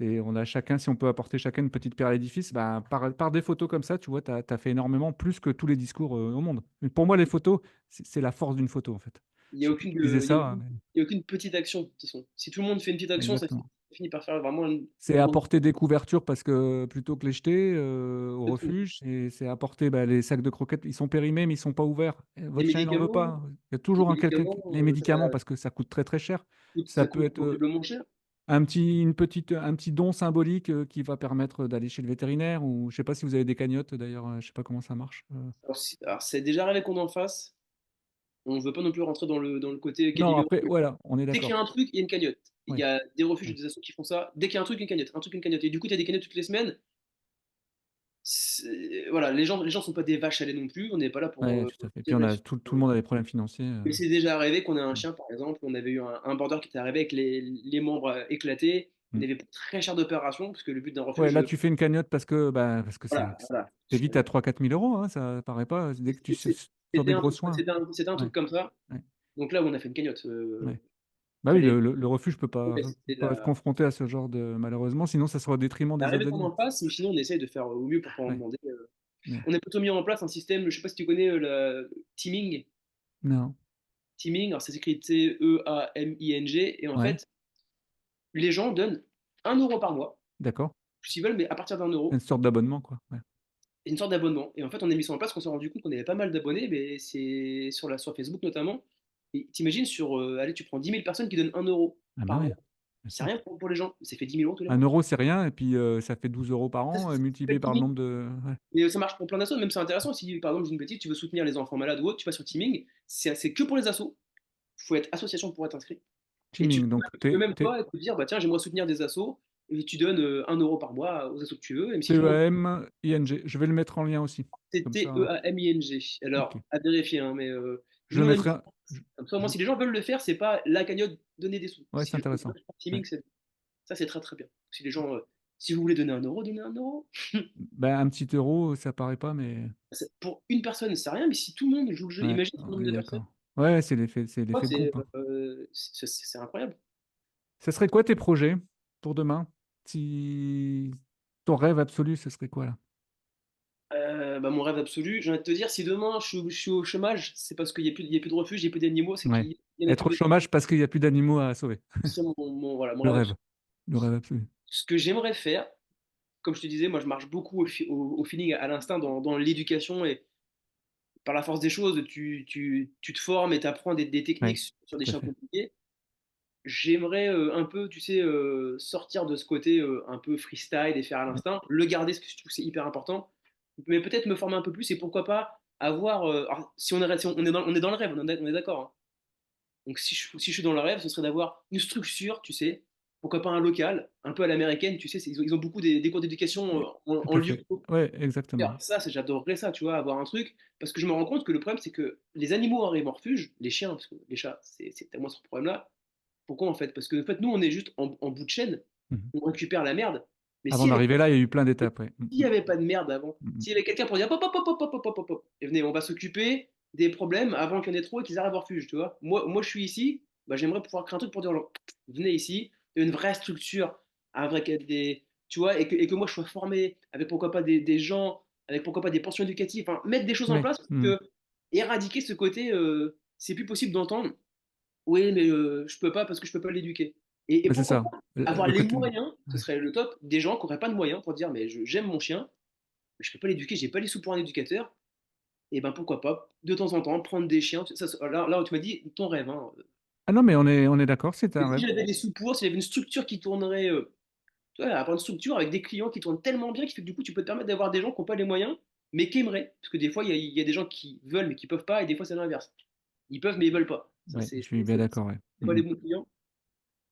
On a chacun, si on peut apporter chacun une petite pierre à l'édifice, ben, par des photos comme ça, tu vois, tu as fait énormément plus que tous les discours au monde. Mais pour moi, les photos, c'est la force d'une photo, en fait. Il n'y Je a sais plus aucune, qui disait ça, hein, il y a aucune petite action, de toute façon. Si tout le monde fait une petite action, exactement. finit par faire vraiment C'est un monde. apporter des couvertures parce que plutôt que les jeter au Exactement. refuge, et c'est apporter bah, les sacs de croquettes, ils sont périmés, mais ils sont pas ouverts. Les Votre chien, il n'en veut médicaments, pas. Il y a toujours quelqu'un médicaments, les médicaments parce que ça coûte très très cher. ça Ça peut coûte être horriblement cher. un petit don symbolique qui va permettre d'aller chez le vétérinaire ou je sais pas si vous avez des cagnottes d'ailleurs, je sais pas comment ça marche. Alors, c'est déjà arrivé qu'on en fasse. On ne veut pas non plus rentrer dans le côté Non, Calimero. après, voilà, on est Dès qu'il y d'accord. a un truc, il y a une cagnotte. Il y Oui, a des refuges et oui, des assos qui font ça. Dès qu'il y a un truc, une cagnotte. Un truc, une cagnotte. Et du coup, tu as des cagnottes toutes les semaines. Voilà, les gens sont pas des vaches à lait non plus. On n'est pas là pour ouais, tout à fait. Puis tirer tout le monde a des problèmes financiers. mais c'est déjà arrivé qu'on ait un chien, par exemple. On avait eu un border qui était arrivé avec les membres éclatés. On Mm. avait pris très cher d'opération, parce que le but d'un Ouais, refuge. là, tu fais une cagnotte parce que Voilà, voilà. c'est vite à 3 000 à 4 000 euros, hein, ça paraît pas. Dès que tu sur des gros soins. C'était un Ouais, truc comme ça. ouais, Donc là, on a fait une cagnotte. ouais. Bah oui, Fallait. le refuge Ouais, peut c'était pas être confronté à ce genre de malheureusement, sinon ça sera au détriment c'est des arrivé autres qu'on animaux. en fasse, mais sinon, on essaye de faire au mieux pour pas en Ouais, demander. ouais. On a plutôt mis en place un système, je sais pas si tu connais le teaming. Non, Teaming, alors c'est écrit Teaming, et en ouais, fait, les gens donnent 1 euro par mois, d'accord. s'ils veulent, mais à partir d'1 euro. Une sorte d'abonnement, quoi. Ouais. Une sorte d'abonnement. Et en fait, on a mis ça en place, qu'on s'est rendu compte qu'on avait pas mal d'abonnés, mais c'est sur Facebook notamment. Et t'imagines, allez, tu prends 10 000 personnes qui donnent 1 euro Ah bah par oui, mois. bien C'est sûr. rien pour les gens. Ça fait 10 000 euros tous les Un mois. euro, c'est rien, et puis ça fait 12 € par Ça, an, c'est multiplié par le Teaming. nombre de. Ouais. Et ça marche pour plein d'assos. Même c'est intéressant. Si par exemple, j'ai une petite, tu veux soutenir les enfants malades ou autre, tu vas sur Teaming. C'est que pour les assos. Il faut être association pour être inscrit. Et Teaming, donc tu peux même toi te dire, bah tiens, j'aimerais soutenir des assos. Et tu donnes 1 euro par mois aux assos que tu veux. Et même si tout le monde. Teaming. Je vais le mettre en lien aussi. C'est Comme ça, Teaming. ok. Alors, à vérifier, hein, mais Je nous, le on a mis mettrai. ça. je- Comme ça, moi, je- si les gens veulent le faire, c'est pas la cagnotte donner des sous. Ouais, Si c'est je intéressant. Ouais. Teaming, ça, c'est très très bien. Si les gens, si vous voulez donner 1 euro, donnez 1 euro. Ben, un petit euro, ça paraît pas, mais. Pour une personne, c'est rien, mais si tout le monde joue le jeu, Ouais, imagine le on nombre est de personnes. d'accord. Ouais, c'est Oh, l'effet de groupe, hein. c'est incroyable. Ce serait quoi tes projets pour demain? Si ton rêve absolu, ce serait quoi là? Bah, mon rêve absolu, j'ai envie de te dire, si demain je suis au chômage, c'est parce qu'il y a plus de refuge, il n'y a plus d'animaux, c'est Ouais. qu'il y en a Être plus au besoin. chômage parce qu'il n'y a plus d'animaux à sauver. C'est voilà, mon Le rêve rêve. absolu. Le rêve absolu. Ce que j'aimerais faire, comme je te disais, moi je marche beaucoup au feeling, à l'instinct dans l'éducation et par la force des choses, tu te formes et tu apprends des techniques Ouais, sur des tout à chiens fait. compliqués. J'aimerais un peu, tu sais, sortir de ce côté un peu freestyle et faire à Ouais. l'instinct, le garder, parce que je trouve que c'est hyper important, mais peut-être me former un peu plus et pourquoi pas avoir. Alors, on est dans le rêve, on est d'accord, hein. Donc si je suis dans le rêve, ce serait d'avoir une structure, tu sais, pourquoi pas un local, un peu à l'américaine, tu sais, ils ont beaucoup des cours d'éducation Tout en à lieu fait. clos. Ouais, exactement. Alors, ça, j'adorerais ça, tu vois, avoir un truc, parce que je me rends compte que le problème, c'est que les animaux arrivent en refuge, les chiens, parce que les chats, c'est tellement ce problème-là. Pourquoi en fait? Parce que en fait, nous, on est juste en bout de chaîne, Mhm. on récupère la merde. Mais Avant s'il n'y avait, d'arriver là, il y a eu plein d'étapes. Ouais. pas de merde avant, Mhm. s'il y avait quelqu'un pour dire hop, hop, hop, hop, hop, hop, hop, hop, hop, et venez, on va s'occuper des problèmes avant qu'il y en ait trop et qu'ils arrivent au refuge, tu vois. Moi, je suis ici, bah, j'aimerais pouvoir créer un truc pour dire, genre, venez ici, une vraie structure, avec tu vois, et que moi je sois formé, avec pourquoi pas des gens, avec pourquoi pas des pensions éducatives, enfin, mettre des choses en Ouais. place pour Mhm. que, éradiquer ce côté, c'est plus possible d'entendre. Oui, mais je peux pas parce que je peux pas l'éduquer. Et Ouais, c'est pourquoi ça. pas avoir Le les côté. moyens, ce Ouais. serait le top, des gens qui n'auraient pas de moyens pour dire, mais j'aime mon chien, mais je peux pas l'éduquer, j'ai pas les sous pour un éducateur. Et ben pourquoi pas, de temps en temps, prendre des chiens. Là où tu m'as dit ton rêve, hein. Ah non, mais on est d'accord, c'est Mais un si rêve. j'avais les sous pour, si j'avais une structure qui tournerait tu vois, avoir une structure avec des clients qui tournent tellement bien, qui fait que du coup, tu peux te permettre d'avoir des gens qui ont pas les moyens, mais qui aimeraient. Parce que des fois, il y a des gens qui veulent, mais qui peuvent pas, et des fois, c'est l'inverse. Ils peuvent, mais ils veulent pas. Ça, Ouais, c'est je suis bien d'accord, ouais. c'est pas les bons clients.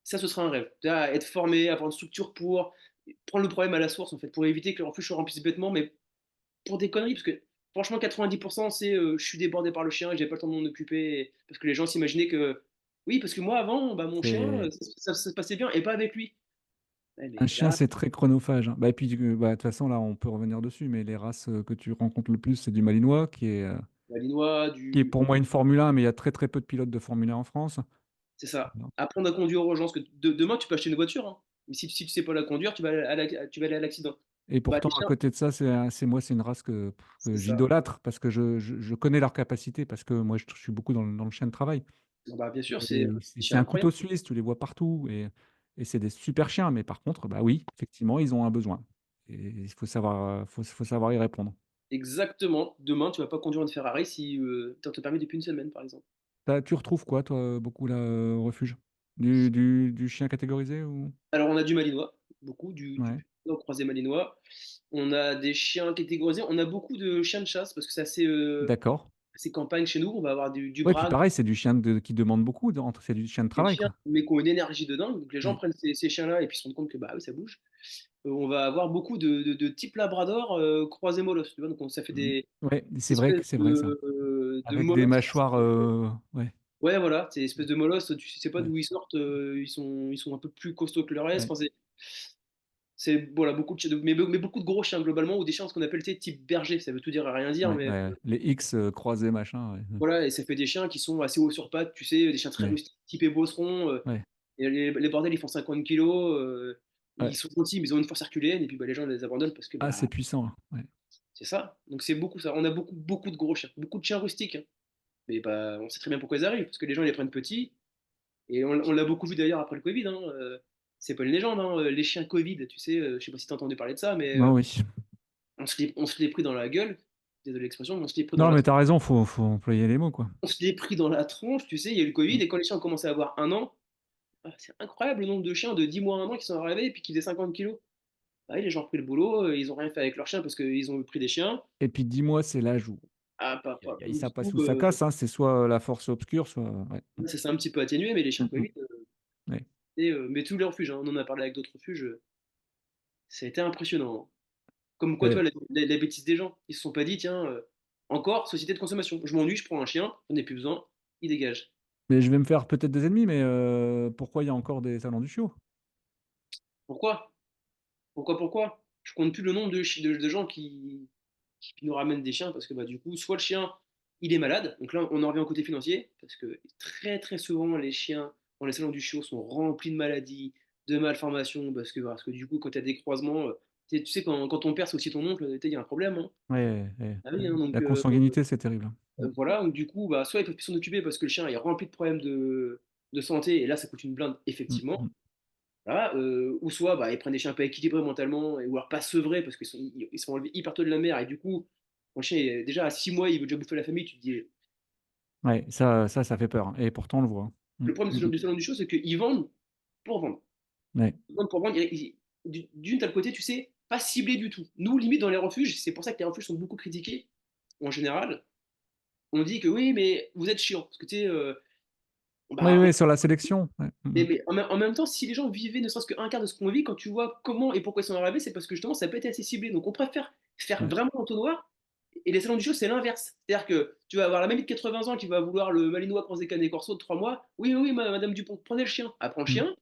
Ça, ce serait un rêve. Tu vois, être formé, avoir une structure pour prendre le problème à la source, en fait, pour éviter que le refuge se remplisse bêtement, mais pour des conneries, parce que franchement, 90%, c'est je suis débordé par le chien et j'ai pas le temps de m'en occuper. Parce que les gens s'imaginaient que, oui, parce que moi, avant, bah, mon chien, C'est ça se passait bien, et pas avec lui. Ouais, un mais chien, là, c'est très chronophage, hein. Bah, et puis, bah, de toute façon, là, on peut revenir dessus, mais les races que tu rencontres le plus, c'est du Malinois, Malinois, qui est du. pour moi une Formule 1, mais il y a très très peu de pilotes de Formule 1 en France. C'est ça. Non. Apprendre à conduire aux gens, parce que demain, tu peux acheter une voiture, hein. Mais si tu sais pas la conduire, tu vas aller à l'accident. Et Bah, pourtant, les à chiens, côté de ça, c'est une race que c'est ça. j'idolâtre parce que je connais leurs capacités, parce que moi, je suis beaucoup dans le chien de travail. Bah, bien sûr, c'est Et des c'est chiens un incroyables. couteau suisse, tu les vois partout, et c'est des super chiens. Mais par contre, bah oui, effectivement, ils ont un besoin. Et il faut savoir y répondre. Exactement. Demain, tu vas pas conduire une Ferrari si tu te permis depuis une semaine, par exemple. Tu retrouves quoi, toi, beaucoup là, au refuge? Du chien catégorisé ou? Alors, on a du malinois, beaucoup, du Ouais, croisé malinois. On a des chiens catégorisés. On a beaucoup de chiens de chasse parce que c'est d'accord. assez campagne chez nous. On va avoir du Ouais, puis brag, pareil, c'est du chien qui demande beaucoup, c'est du chien de des travail, chiens, quoi. mais qui ont une énergie de dingue. Donc, les gens Ouais. prennent ces chiens-là et puis se rendent compte que bah, oui, ça bouge. On va avoir beaucoup de type labrador croisé molosse. Tu vois, donc ça fait Mhm. des Ouais, c'est vrai espèces que c'est vrai ça. de Avec des molosses. mâchoires, ouais, Ouais, voilà, c'est espèces de molosses. Tu sais pas ouais, d'où ils sortent. Ils sont un peu plus costauds que le reste. ouais. Enfin, c'est voilà, beaucoup de chiens, mais beaucoup de gros chiens globalement, ou des chiens ce qu'on appelle tu sais, type berger. Ça veut tout dire et rien dire, Ouais, mais ouais. Les X croisés, machin, ouais. voilà, et ça fait des chiens qui sont assez hauts sur pattes, tu sais, des chiens très Ouais, rustiques, typés bosseron. ouais, Et les bordels, ils font 50 kilos. Ils ouais. sont gentils, mais ils ont une force herculéenne, et puis bah, les gens les abandonnent parce que Ah, c'est bah, puissant, hein. Ouais. c'est ça. Donc c'est beaucoup ça. On a beaucoup, beaucoup de gros chiens, beaucoup de chiens rustiques, hein. Mais bah, on sait très bien pourquoi ils arrivent, parce que les gens ils les prennent petits. Et on l'a beaucoup vu d'ailleurs après le Covid, hein. C'est pas une légende, hein. Les chiens Covid, tu sais, je sais pas si t'as entendu parler de ça, mais Non, oui. on se l'est pris dans la gueule. Désolé l'expression, mais on se l'est pris dans Non, la mais tronche. t'as raison, faut employer les mots, quoi. On se l'est pris dans la tronche, tu sais, il y a eu le Covid, Mm. et quand les chiens ont commencé à avoir 1 an, ah, c'est incroyable le nombre de chiens de 10 mois à 1 an qui sont arrivés et puis qui faisaient 50 kilos. Bah oui, les gens ont pris le boulot, ils ont rien fait avec leurs chiens parce qu'ils ont pris des chiens. Et puis dis-moi, c'est l'âge où Ah, donc ça du passe coup, ou ça casse, hein. C'est soit la force obscure, soit. Ouais. ça s'est un petit peu atténué, mais les Mm, chiens mm. Covid, Ouais. mais tous les refuges, hein, on en a parlé avec d'autres refuges, ça a été impressionnant, hein. Comme quoi, tu Ouais. vois, la bêtise des gens. Ils se sont pas dit, tiens, encore société de consommation. Je m'ennuie, je prends un chien, j'en ai plus besoin, il dégage. Mais je vais me faire peut-être des ennemis, mais pourquoi il y a encore des salons du chiot? Pourquoi? Pourquoi? Je compte plus le nombre de gens qui nous ramènent des chiens parce que bah, du coup, soit le chien, il est malade, donc là, on en revient au côté financier, parce que très très souvent, les chiens dans les salons du chiot sont remplis de maladies, de malformations, parce que du coup, quand tu as des croisements, tu sais, quand ton père, c'est aussi ton oncle, il y a un problème, hein. Ouais, ouais, Ah oui, ouais. hein, donc La consanguinité, c'est terrible, hein. Mm. voilà, donc du coup, bah, soit ils peuvent plus s'en occuper parce que le chien est rempli de problèmes de santé, et là, ça coûte une blinde, Mm, effectivement. mm. Voilà, ou soit bah, ils prennent des chiens pas équilibrés mentalement, ou alors pas sevrés parce qu'ils sont enlevés hyper tôt de la mer, et du coup, mon chien, déjà à 6 mois, il veut déjà bouffer la famille. Tu te dis, Ouais, ça fait peur, hein. Et pourtant, on le voit, hein. le problème Mm, du salon du show, c'est qu'ils vendent pour vendre. mm. Ouais. Ils vendent pour vendre. D'une, t'as le côté, tu sais, pas ciblé du tout. Nous, limite, dans les refuges, c'est pour ça que les refuges sont beaucoup critiqués en général. On dit que oui, mais vous êtes chiant. Parce que tu sais, Oui, bah, oui, sur la sélection. Ouais. Mm, mais en même temps, si les gens vivaient ne serait-ce qu'un quart de ce qu'on vit, quand tu vois comment et pourquoi ils sont arrivés, c'est parce que justement, ça n'a pas été assez ciblé. Donc on préfère faire mm. Ouais. vraiment l'entonnoir. Et les salons du show, c'est l'inverse. C'est-à-dire que tu vas avoir la mamie de 80 ans qui va vouloir le malinois croisé canet corso de 3 mois. Oui, oui, oui, madame Dupont, prenez le chien. Elle prend le Mm. chien.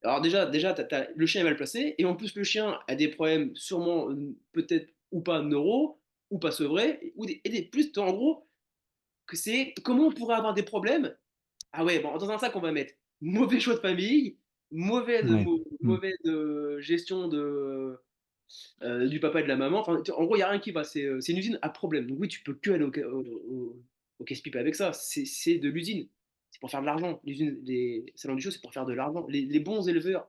Alors déjà le chien est mal placé. Et en plus, le chien a des problèmes sûrement, peut-être ou pas neuro, ou pas sevrés, plus, en gros, que c'est comment on pourrait avoir des problèmes. Ah ouais, bon, dans un sac, on va mettre mauvais choix de famille, Ouais. Mm. mauvaise gestion du papa et de la maman. Enfin, en gros, il n'y a rien qui va. C'est une usine à problème. Donc oui, tu peux que aller au casse-pipe avec ça. C'est de l'usine. C'est pour faire de l'argent. Les salons du show, c'est pour faire de l'argent. Les bons éleveurs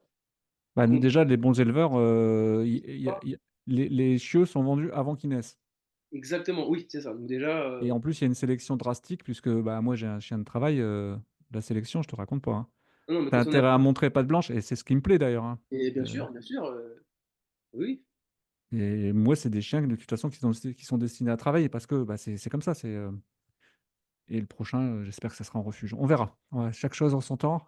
Bah, qui ont déjà, les bons éleveurs, pas. les chiots sont vendus avant qu'ils naissent. Exactement, oui, c'est ça. Donc déjà, Et en plus, il y a une sélection drastique, puisque bah, moi, j'ai un chien de travail. La sélection, je te raconte pas, hein. Non, non, mais Tu as quand on a intérêt à montrer patte blanche et c'est ce qui me plaît d'ailleurs, hein. et Heu bien sûr, oui. et moi, c'est des chiens que de toute façon qui sont destinés à travailler parce que, bah, c'est comme ça, et le prochain, j'espère que ça sera en refuge. On verra. Ouais, chaque chose en son temps.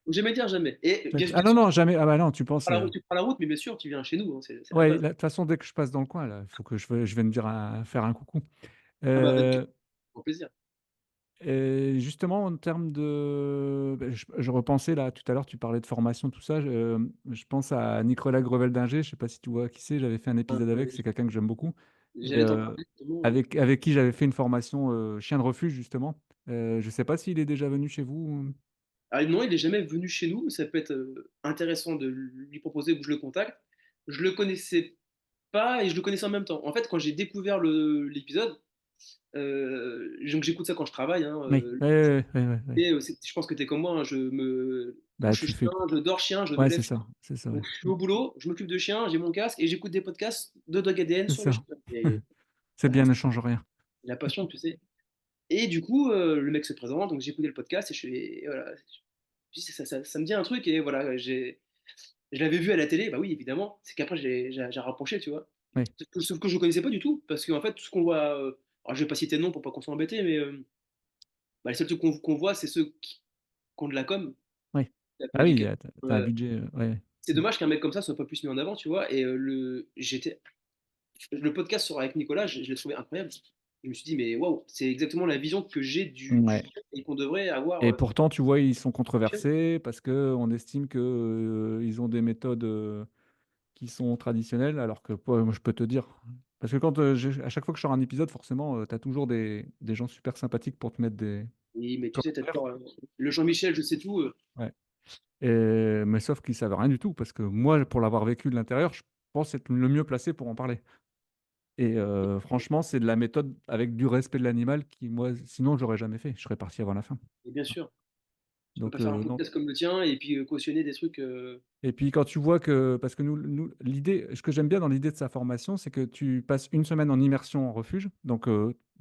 Jamais dire jamais et Chaque bien ah non, sûr, non, jamais. Ah bah non, tu penses, tu prends la route, mais bien sûr, tu viens chez nous, hein, c'est la ouais, base. là, de toute façon, dès que je passe dans le coin là, il faut que je vienne dire faire un coucou. Ah bah, avec Heu grand plaisir. et justement en termes de bah, je repensais là, tout à l'heure, tu parlais de formation, tout ça, je pense à Nicolas Grevel-Dinger, je sais pas si tu vois qui c'est? J'avais fait un épisode avec, c'est quelqu'un que j'aime beaucoup et J'allais t'en parler justement, avec qui j'avais fait une formation, chien de refuge justement. Je sais pas s'il est déjà venu chez vous? ah non, il est jamais venu chez nous, ça peut être, intéressant de lui proposer ou que je le contacte. Je le connaissais pas et je le connaissais en même temps. En fait, quand j'ai découvert l'épisode, donc j'écoute ça quand je travaille, hein, Oui. Ouais, ouais, ouais, ouais, ouais. et je pense que tu es comme moi, hein, je me Bah, couche tu chien, fais je dors chien, je me ouais, lève chien. c'est ça, ouais. Donc je suis au boulot, je m'occupe de chien, j'ai mon casque et j'écoute des podcasts de Dog ADN C'est sur le ça. chien et C'est voilà, bien, ne change rien. la passion, tu sais? Et du coup, le mec se présente, donc j'ai écouté le podcast et je fais et voilà, je me dis: «Ça me dit un truc» et voilà, je l'avais vu à la télé, bah oui, évidemment, c'est qu'après j'ai rapproché, tu vois? Oui, Sauf que je connaissais pas du tout, parce qu'en fait, tout ce qu'on voit, alors je vais pas citer de nom pour pas qu'on soit embêté, mais bah, les seuls trucs qu'on voit, c'est ceux qui ont de la com, oui. la Ah oui, publicité. tu as un budget, ouais. C'est Mmh. dommage qu'un mec comme ça soit pas plus mis en avant, tu vois? Et le podcast sur avec Nicolas, je l'ai trouvé incroyable. Je me suis dit: «Mais waouh, c'est exactement la vision que j'ai du Ouais. chien et qu'on devrait avoir, Et pourtant, tu vois, ils sont chien». controversés parce qu'on estime que, ils ont des méthodes, qui sont traditionnelles alors que moi je peux te dire parce que quand, à chaque fois que je sors un épisode forcément, tu as toujours des gens super sympathiques pour te mettre des Oui, mais tu sais, tu as commentaires. toujours, le Jean-Michel, je sais tout, Ouais, mais sauf qu'ils savent rien du tout parce que moi, pour l'avoir vécu de l'intérieur, je pense être le mieux placé pour en parler et franchement, c'est de la méthode avec du respect de l'animal qui moi, sinon j'aurais jamais fait. Je serais parti avant la fin. et bien sûr, tu peux pas Donc faire un non. podcast comme le tien et puis, cautionner des trucs, Et puis quand tu vois que parce que nous l'idée ce que j'aime bien dans l'idée de sa formation, c'est que tu passes une semaine en immersion en refuge. Donc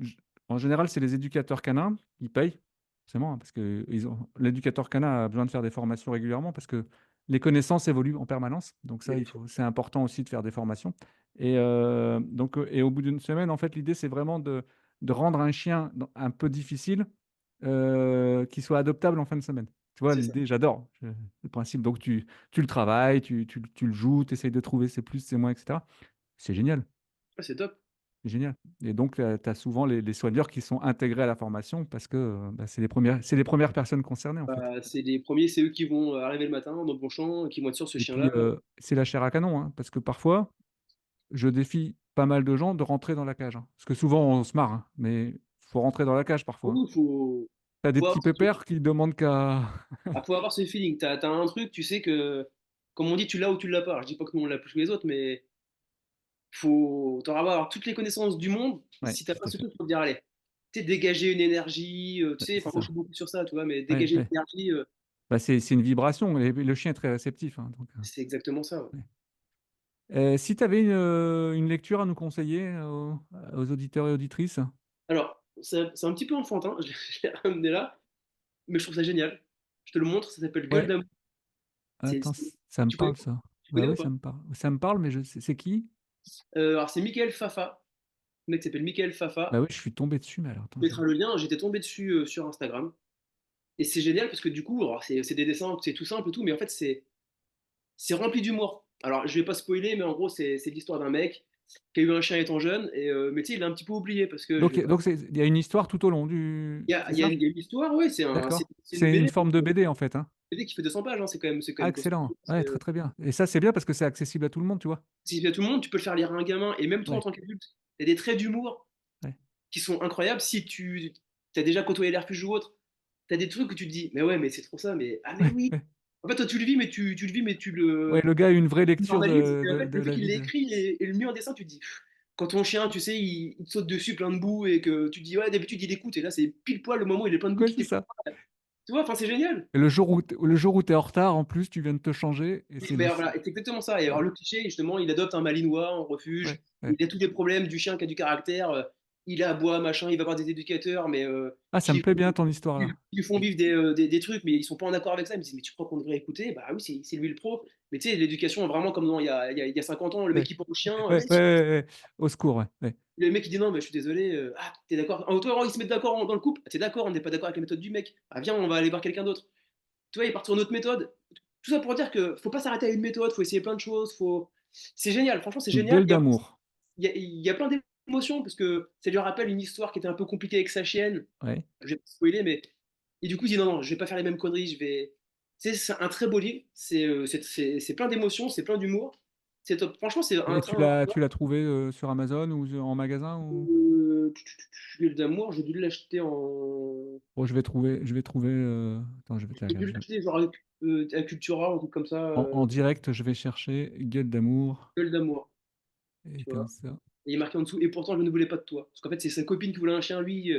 j en général, c'est les éducateurs canins qui payent, forcément, hein, parce que ils ont l'éducateur canin a besoin de faire des formations régulièrement parce que les connaissances évoluent en permanence. Donc mais ça, bien sûr. c'est important aussi de faire des formations et donc et au bout d'une semaine, en fait, l'idée, c'est vraiment de rendre un chien un peu difficile, qui soit adoptable en fin de semaine. Tu vois C'est ça. l'idée? J'adore, le principe. Donc tu le travailles, tu le joues, tu essayes de trouver ses plus, ses moins et cetera. C'est génial, Ouais, c'est top. c'est génial et donc tu as souvent les soigneurs qui sont intégrés à la formation parce que, bah, c'est les premières personnes concernées, en fait Bah, c'est les premiers, c'est eux qui vont, arriver le matin dans le bon champ, qui vont être sur ce et puis, chien-là. c'est la chair à canon, hein, parce que parfois, je défie pas mal de gens de rentrer dans la cage, hein. Parce que souvent on se marre, hein, mais faut rentrer dans la cage parfois, hein. Oui, Tu as des faut petits avoir ce truc. pépères qui demandent qu'à Faut avoir ce feeling. Tu as un truc, tu sais que, comme on dit, tu l'as ou tu l'as pas. Alors, je dis pas que nous on l'a plus que les autres, mais tu auras beau avoir toutes les connaissances du monde, ouais, si tu as pas tout à ce fait. truc pour te dire: «Allez», tu sais, dégager une énergie, tu sais, C'est enfin moi je ça. suis beaucoup sur ça, tu vois? Mais Ouais, dégager une ouais. énergie, Bah, c'est une vibration et le chien est très réceptif, hein, donc c'est exactement ça, ouais. ouais. Si tu avais une lecture à nous conseiller, aux auditeurs et auditrices? Alors, c'est un petit peu enfantin, je l'ai ramené là, mais je trouve ça génial. Je te le montre, ça s'appelle Gueule Ouais, d'amour. attends, ça me Tu connais parle pas? ça. Tu Bah, connais ou ouais, pas? ça me parle, mais je sais c'est qui? Alors c'est Mickaël Fafa, le mec s'appelle Mickaël Bah, Fafa. oui, je suis tombé dessus, mais alors attends, Tu je mettras le lien, j'étais tombé dessus, sur Instagram et c'est génial parce que du coup, alors c'est des dessins, c'est tout simple et tout, mais en fait c'est rempli d'humour. Alors je vais pas spoiler, mais en gros c'est l'histoire d'un mec qui a eu un chien étant jeune et mais tu sais, il l'a un petit peu oublié parce que je vais pas donc c'est il y a une histoire tout au long du c'est ça? il y a une histoire, ouais, D'accord. c'est une C'est une BD, forme de BD, en fait, hein? BD qui fait 200 pages, hein, c'est quand Ah même costaud, excellent. Ouais, c'est, très, très bien et ça, c'est bien parce que c'est accessible à tout le monde, tu vois? si tu à tout le monde, tu peux le faire lire à un gamin et même toi en Ouais, tant qu'adulte. Il y a des traits d'humour ouais. qui sont incroyables si tu as déjà côtoyé les refuges ou autre. Tu as des trucs où tu te dis: «Mais ouais, mais c'est trop ça, mais ah mais Ouais, oui!» ouais. En fait, toi tu le vis, mais tu le vis, mais Ouais, le gars a eu une vraie tu lecture normalises et en fait, de le fait la qu'il vie l'ait de écrit et le mis en dessin, tu te dis: quand ton chien, tu sais, il te saute dessus plein de boue et que tu te dis: «Ouais, d'habitude il écoute» et là, c'est pile poil le moment où il est plein de boue ouais, qui c'est t'écoute ça pas. Tu vois? Enfin, c'est génial. et le jour où tu es en retard, en plus, tu viens de te changer et c'est le Ben f voilà, et c'est exactement ça et alors ouais, le cliché, justement, il adopte un malinois en ouais, refuge, ouais. il a tous les problèmes du chien qui a du caractère, il aboie, machin, il va voir des éducateurs, mais Ah, ça me plaît bien ton histoire qui là. lui font vivre des trucs, mais ils sont pas en accord avec ça. Ils me disent, mais tu crois qu'on devrait écouter? Bah oui, c'est lui le pro. Mais tu sais, l'éducation, vraiment comme il y a 50 ans, le mec Ouais, qui prend le chien, ouais, ouais, ouais, ouais. Au secours, ouais, ouais. le mec il dit non, mais je suis désolé, ah, t'es d'accord? En toi, ils se mettent d'accord dans le couple, ah, t'es d'accord, on n'est pas d'accord avec la méthode du mec. Ah, viens, on va aller voir quelqu'un d'autre. Tu vois, ils partent sur une autre méthode. Tout ça pour dire que faut pas s'arrêter à une méthode, faut essayer plein de choses, c'est génial, franchement, c'est Une génial. gueule d'amour. Il y a plein d'émotions parce que ça lui rappelle une histoire qui était un peu compliquée avec sa chienne. Ouais. Je vais pas spoiler, mais. Et du coup, il dit non, non, je vais pas faire les mêmes conneries, je vais. C'est un très beau livre, c'est plein d'émotions, c'est plein d'humour. C'est top. Franchement, c'est Et tu l'as trouvé sur Amazon ou en magasin ou... Gueule d'amour, j'ai dû l'acheter en. Bon, je vais trouver. Attends, je vais te la J'ai regarder. dû l'acheter genre à Cultura, un truc comme ça, En direct, je vais chercher gueule d'amour Gueule d'amour, et tu comme vois. ça. Et il est marqué en dessous, et pourtant je ne voulais pas de toi. Parce qu'en fait, c'est sa copine qui voulait un chien, lui.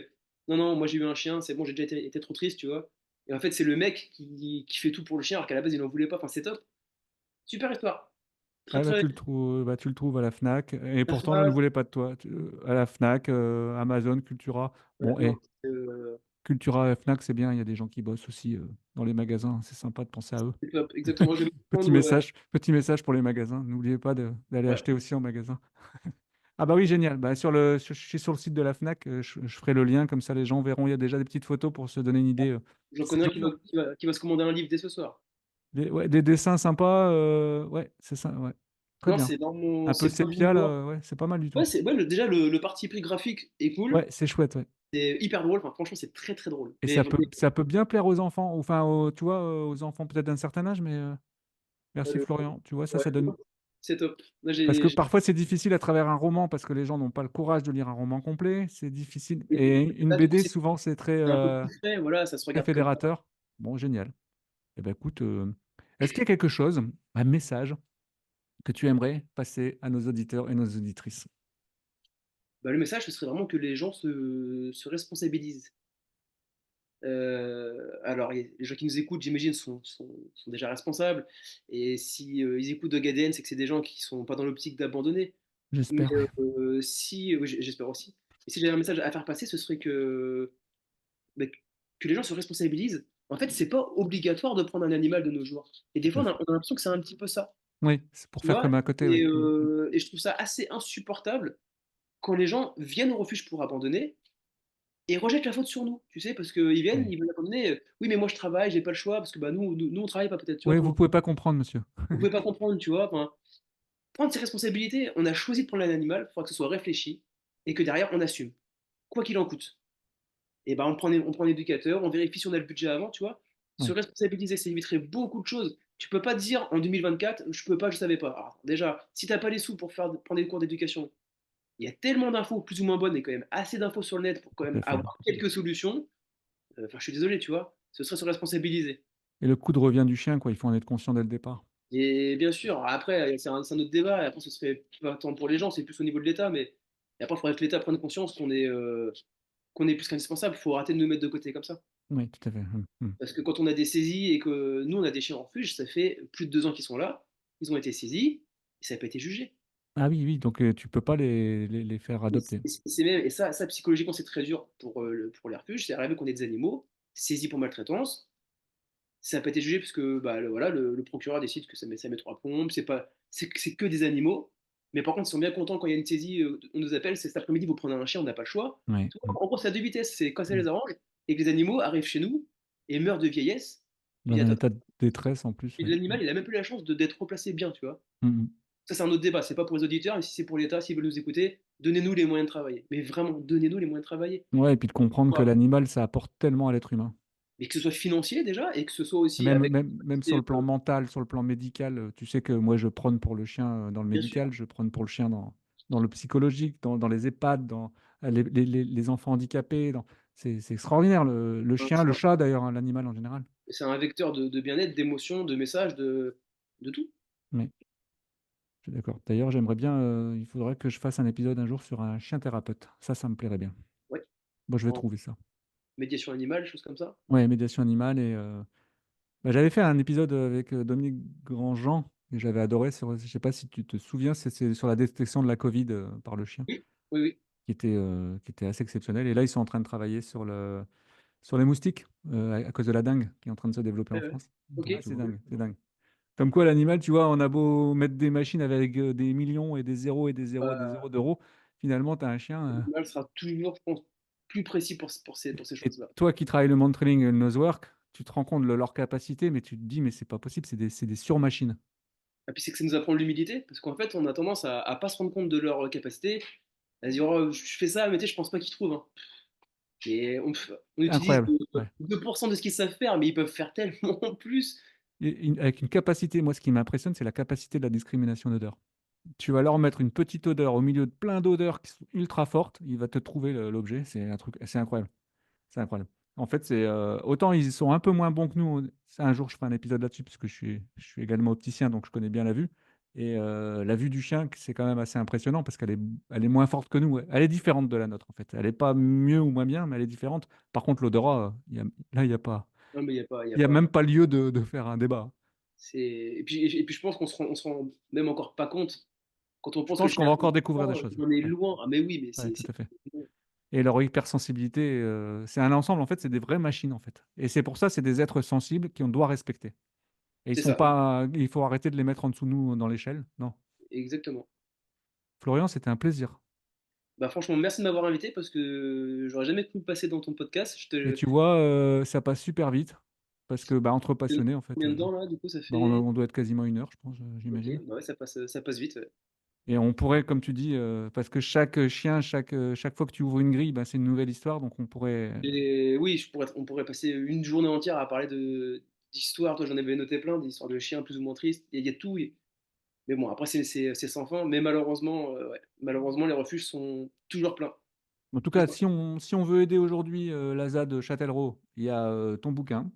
Non, non, moi j'ai eu un chien, c'est bon, j'ai déjà été trop triste, tu vois. Et en fait, c'est le mec qui fait tout pour le chien, alors qu'à la base, il n'en voulait pas. Enfin, c'est top. Super histoire. Très, Ah, bah, très. tu le trouves à la Fnac. Et La pourtant, je ne phrase. voulais pas de toi. À la Fnac, Amazon, Cultura. Ouais, Bon, non, et euh, Cultura et Fnac, c'est bien. Il y a des gens qui bossent aussi dans les magasins. C'est sympa de penser à eux. c'est top. Exactement, je vais me Petit prendre. message, petit message pour les magasins. N'oubliez pas d'aller Ouais, acheter aussi en magasin. Ah bah oui, génial. Bah, je suis sur le site de la Fnac. Je ferai le lien, comme ça les gens verront. Il y a déjà des petites photos pour se donner une idée. j'en C'est connais un joli, hein. qui va se commander un livre dès ce soir. Ouais, des dessins sympas. Ouais, c'est ça. Ouais. Très Non, bien. c'est dans mon. Un peu C'est dans sépia, l'humour. là. Ouais, c'est pas mal du Ouais, tout. déjà, le parti pris graphique est cool. Ouais, c'est chouette. Ouais. C'est hyper drôle. Enfin, franchement, c'est très, très drôle. Et Mais, ça peut bien plaire aux enfants. Enfin, tu vois, aux enfants peut-être d'un certain âge, mais merci le- Florian. Tu vois, ouais, ça donne. c'est top. Là, Parce que parfois, c'est difficile à travers un roman parce que les gens n'ont pas le courage de lire un roman complet. C'est difficile. Et une là, du coup, BD, c'est souvent, c'est un peu plus frais. Voilà, ça se très regarde comme ça. fédérateur. Bon, génial. Eh ben, écoute, est-ce qu'il y a quelque chose, un message que tu aimerais passer à nos auditeurs et nos auditrices? Bah, le message, ce serait vraiment que les gens se responsabilisent. Alors, les gens qui nous écoutent, j'imagine, sont déjà responsables. Et si ils écoutent Doug ADN, c'est que c'est des gens qui sont pas dans l'optique d'abandonner. Mais J'espère, oui. si, oui, j'espère aussi. Et si j'avais un message à faire passer, ce serait bah, que les gens se responsabilisent. En fait, c'est pas obligatoire de prendre un animal de nos jours. Et des Tout fois, à on a, fait. on a l'impression que c'est un petit peu ça. Oui, c'est pour Tu faire vois? comme à côté, oui. Et je trouve ça assez insupportable quand les gens viennent au refuge pour abandonner et rejettent la faute sur nous, tu sais, parce qu'ils viennent, Ouais. ils veulent abandonner. Oui, mais moi je travaille, j'ai pas le choix, parce que bah, nous on travaille pas peut-être, tu vois, Oui, comme vous pouvez pas comprendre, monsieur. vous pouvez pas comprendre, tu vois. Enfin, prendre ses responsabilités, on a choisi de prendre un animal, il faudra que ce soit réfléchi et que derrière on assume, quoi qu'il en coûte. Et ben on prend un éducateur, on vérifie si on a le budget avant, tu vois. Se Oui. responsabiliser, ça éviterait beaucoup de choses. Tu peux pas dire en 2024, je peux pas, je savais pas. Alors, déjà, si t'as pas les sous pour prendre des cours d'éducation, il y a tellement d'infos, plus ou moins bonnes, et quand même assez d'infos sur le net pour quand Tout même à fait. avoir quelques solutions. Enfin, je suis désolé, tu vois. Ce serait se responsabiliser. Et le coup de revient du chien, quoi. Il faut en être conscient dès le départ. Et bien sûr, après, c'est un autre débat, et après, ce serait pas tant pour les gens, c'est plus au niveau de l'État, mais et après, il faudrait que l'État prenne conscience qu'on est plus qu'indispensable, il faut arrêter de nous mettre de côté comme ça. Oui, tout à fait. Parce que quand on a des saisies et que nous, on a des chiens en refuge, ça fait plus de 2 ans qu'ils sont là, ils ont été saisis, et ça n'a pas été jugé. Ah oui, oui, donc tu peux pas les faire Et, adopter. et ça, psychologiquement, c'est très dur pour les refuges. C'est arrivé qu'on ait des animaux saisis pour maltraitance. Ça n'a pas été jugé parce que bah, voilà, le procureur décide que ça met 3 plombes. C'est que des animaux. Mais par contre, ils sont bien contents quand il y a une saisie. On nous appelle, c'est cet après-midi, vous prenez un chien, on n'a pas le choix. Ouais. Tu vois, en gros, c'est à deux vitesses. C'est quand ça Mm. les arrange et que les animaux arrivent chez nous et meurent de vieillesse. Tu Dans dis, un attends, état de détresse en plus, et ouais. l'animal, il a même plus la chance d'être replacé bien, tu vois. Mm. Ça, c'est un autre débat. C'est pas pour les auditeurs, mais si c'est pour l'État, s'ils veulent nous écouter, donnez-nous les moyens de travailler. Mais vraiment, donnez-nous les moyens de travailler. Ouais, et puis de comprendre que Voilà. l'animal, ça apporte tellement à l'être humain. Mais que ce soit financier déjà, et que ce soit aussi Même, avec. même, même sur le plan mental, sur le plan médical, tu sais que moi, je prône pour le chien dans le Bien sûr. médical, je prône pour le chien dans le psychologique, dans les EHPAD, dans les enfants handicapés. C'est extraordinaire, le Hein, chien, le chat d'ailleurs, hein, l'animal en général. c'est un vecteur de bien-être, d'émotion, de messages, de tout. Mais je suis d'accord. D'ailleurs, j'aimerais bien, il faudrait que je fasse un épisode un jour sur un chien thérapeute. Ça me plairait bien. Ouais. Bon, je vais En trouver ça. médiation animale, choses comme ça. Ouais, médiation animale et bah, j'avais fait un épisode avec Dominique Grandjean et j'avais adoré. Je sais pas si tu te souviens, c'est sur la détection de la Covid par le chien. Oui, oui, oui. qui était assez exceptionnel. Et là, ils sont en train de travailler sur les moustiques, à cause de la dengue qui est en train de se développer en Ouais, ouais. France. Ok. Ah, c'est dingue, c'est dingue. Comme quoi, l'animal, tu vois, on a beau mettre des machines avec des millions et des zéros et des zéros et des Bah, zéros d'euros, finalement, tu as un chien. l'animal sera toujours, je pense, plus précis pour ces Et choses-là. toi qui travailles le mentoring et le nosework, tu te rends compte de leur capacité, mais tu te dis, mais c'est pas possible, c'est des surmachines. Et puis c'est que ça nous apprend l'humilité, parce qu'en fait, on a tendance à pas se rendre compte de leur capacité, à se dire, oh, je fais ça, mais tu sais, je pense pas qu'ils trouvent, hein. Et on utilise Incroyable. Ouais. 2% de ce qu'ils savent faire, mais ils peuvent faire tellement plus. Et avec une capacité, moi, ce qui m'impressionne, c'est la capacité de la discrimination d'odeur. Tu vas leur mettre une petite odeur au milieu de plein d'odeurs qui sont ultra fortes, il va te trouver l'objet. C'est un truc, c'est incroyable. C'est incroyable. En fait, c'est autant ils sont un peu moins bons que nous. Un jour, je ferai un épisode là-dessus parce que je suis également opticien, donc je connais bien la vue. Et la vue du chien, c'est quand même assez impressionnant parce elle est moins forte que nous. Elle est différente de la nôtre, en fait. Elle n'est pas mieux ou moins bien, mais elle est différente. Par contre, l'odorat, là, Non, mais il y a il y a pas. même pas lieu de faire un débat. Et puis je pense on se rend même encore pas compte quand on Je pense que le pense qu'on chien va a encore découvrir des choses. on est Ouais, loin. Ah, mais oui, mais ouais, tout à fait. bon. Et leur hypersensibilité, c'est un ensemble, en fait, c'est des vraies machines, en fait. Et c'est pour ça, c'est des êtres sensibles qu'on doit respecter. Et ils C'est sont ça, pas, il faut arrêter de les mettre en dessous de nous dans l'échelle. Non. exactement. Florian, c'était un plaisir. Bah franchement, merci de m'avoir invité parce que j'aurais jamais pu passer dans ton podcast. Et tu vois, ça passe super vite. Parce que, bah, entre passionnés, en fait, Combien de temps là, du coup, ça bah, fait? on doit être quasiment 1 heure, je pense, Ok, j'imagine. bah ouais, ça passe vite. Ouais. Et on pourrait, comme tu dis, parce que chaque chien, chaque fois que tu ouvres une grille, bah, c'est une nouvelle histoire. Donc on pourrait. Et oui, on pourrait passer une journée entière à parler d'histoires. Toi, j'en avais noté plein, d'histoires de chiens plus ou moins tristes. Il y a tout. Mais bon, après, c'est sans fin. Mais malheureusement, ouais, malheureusement, les refuges sont toujours pleins. En tout cas, Toujours. si on veut aider aujourd'hui la ZAD Châtellerault, il y a ton bouquin.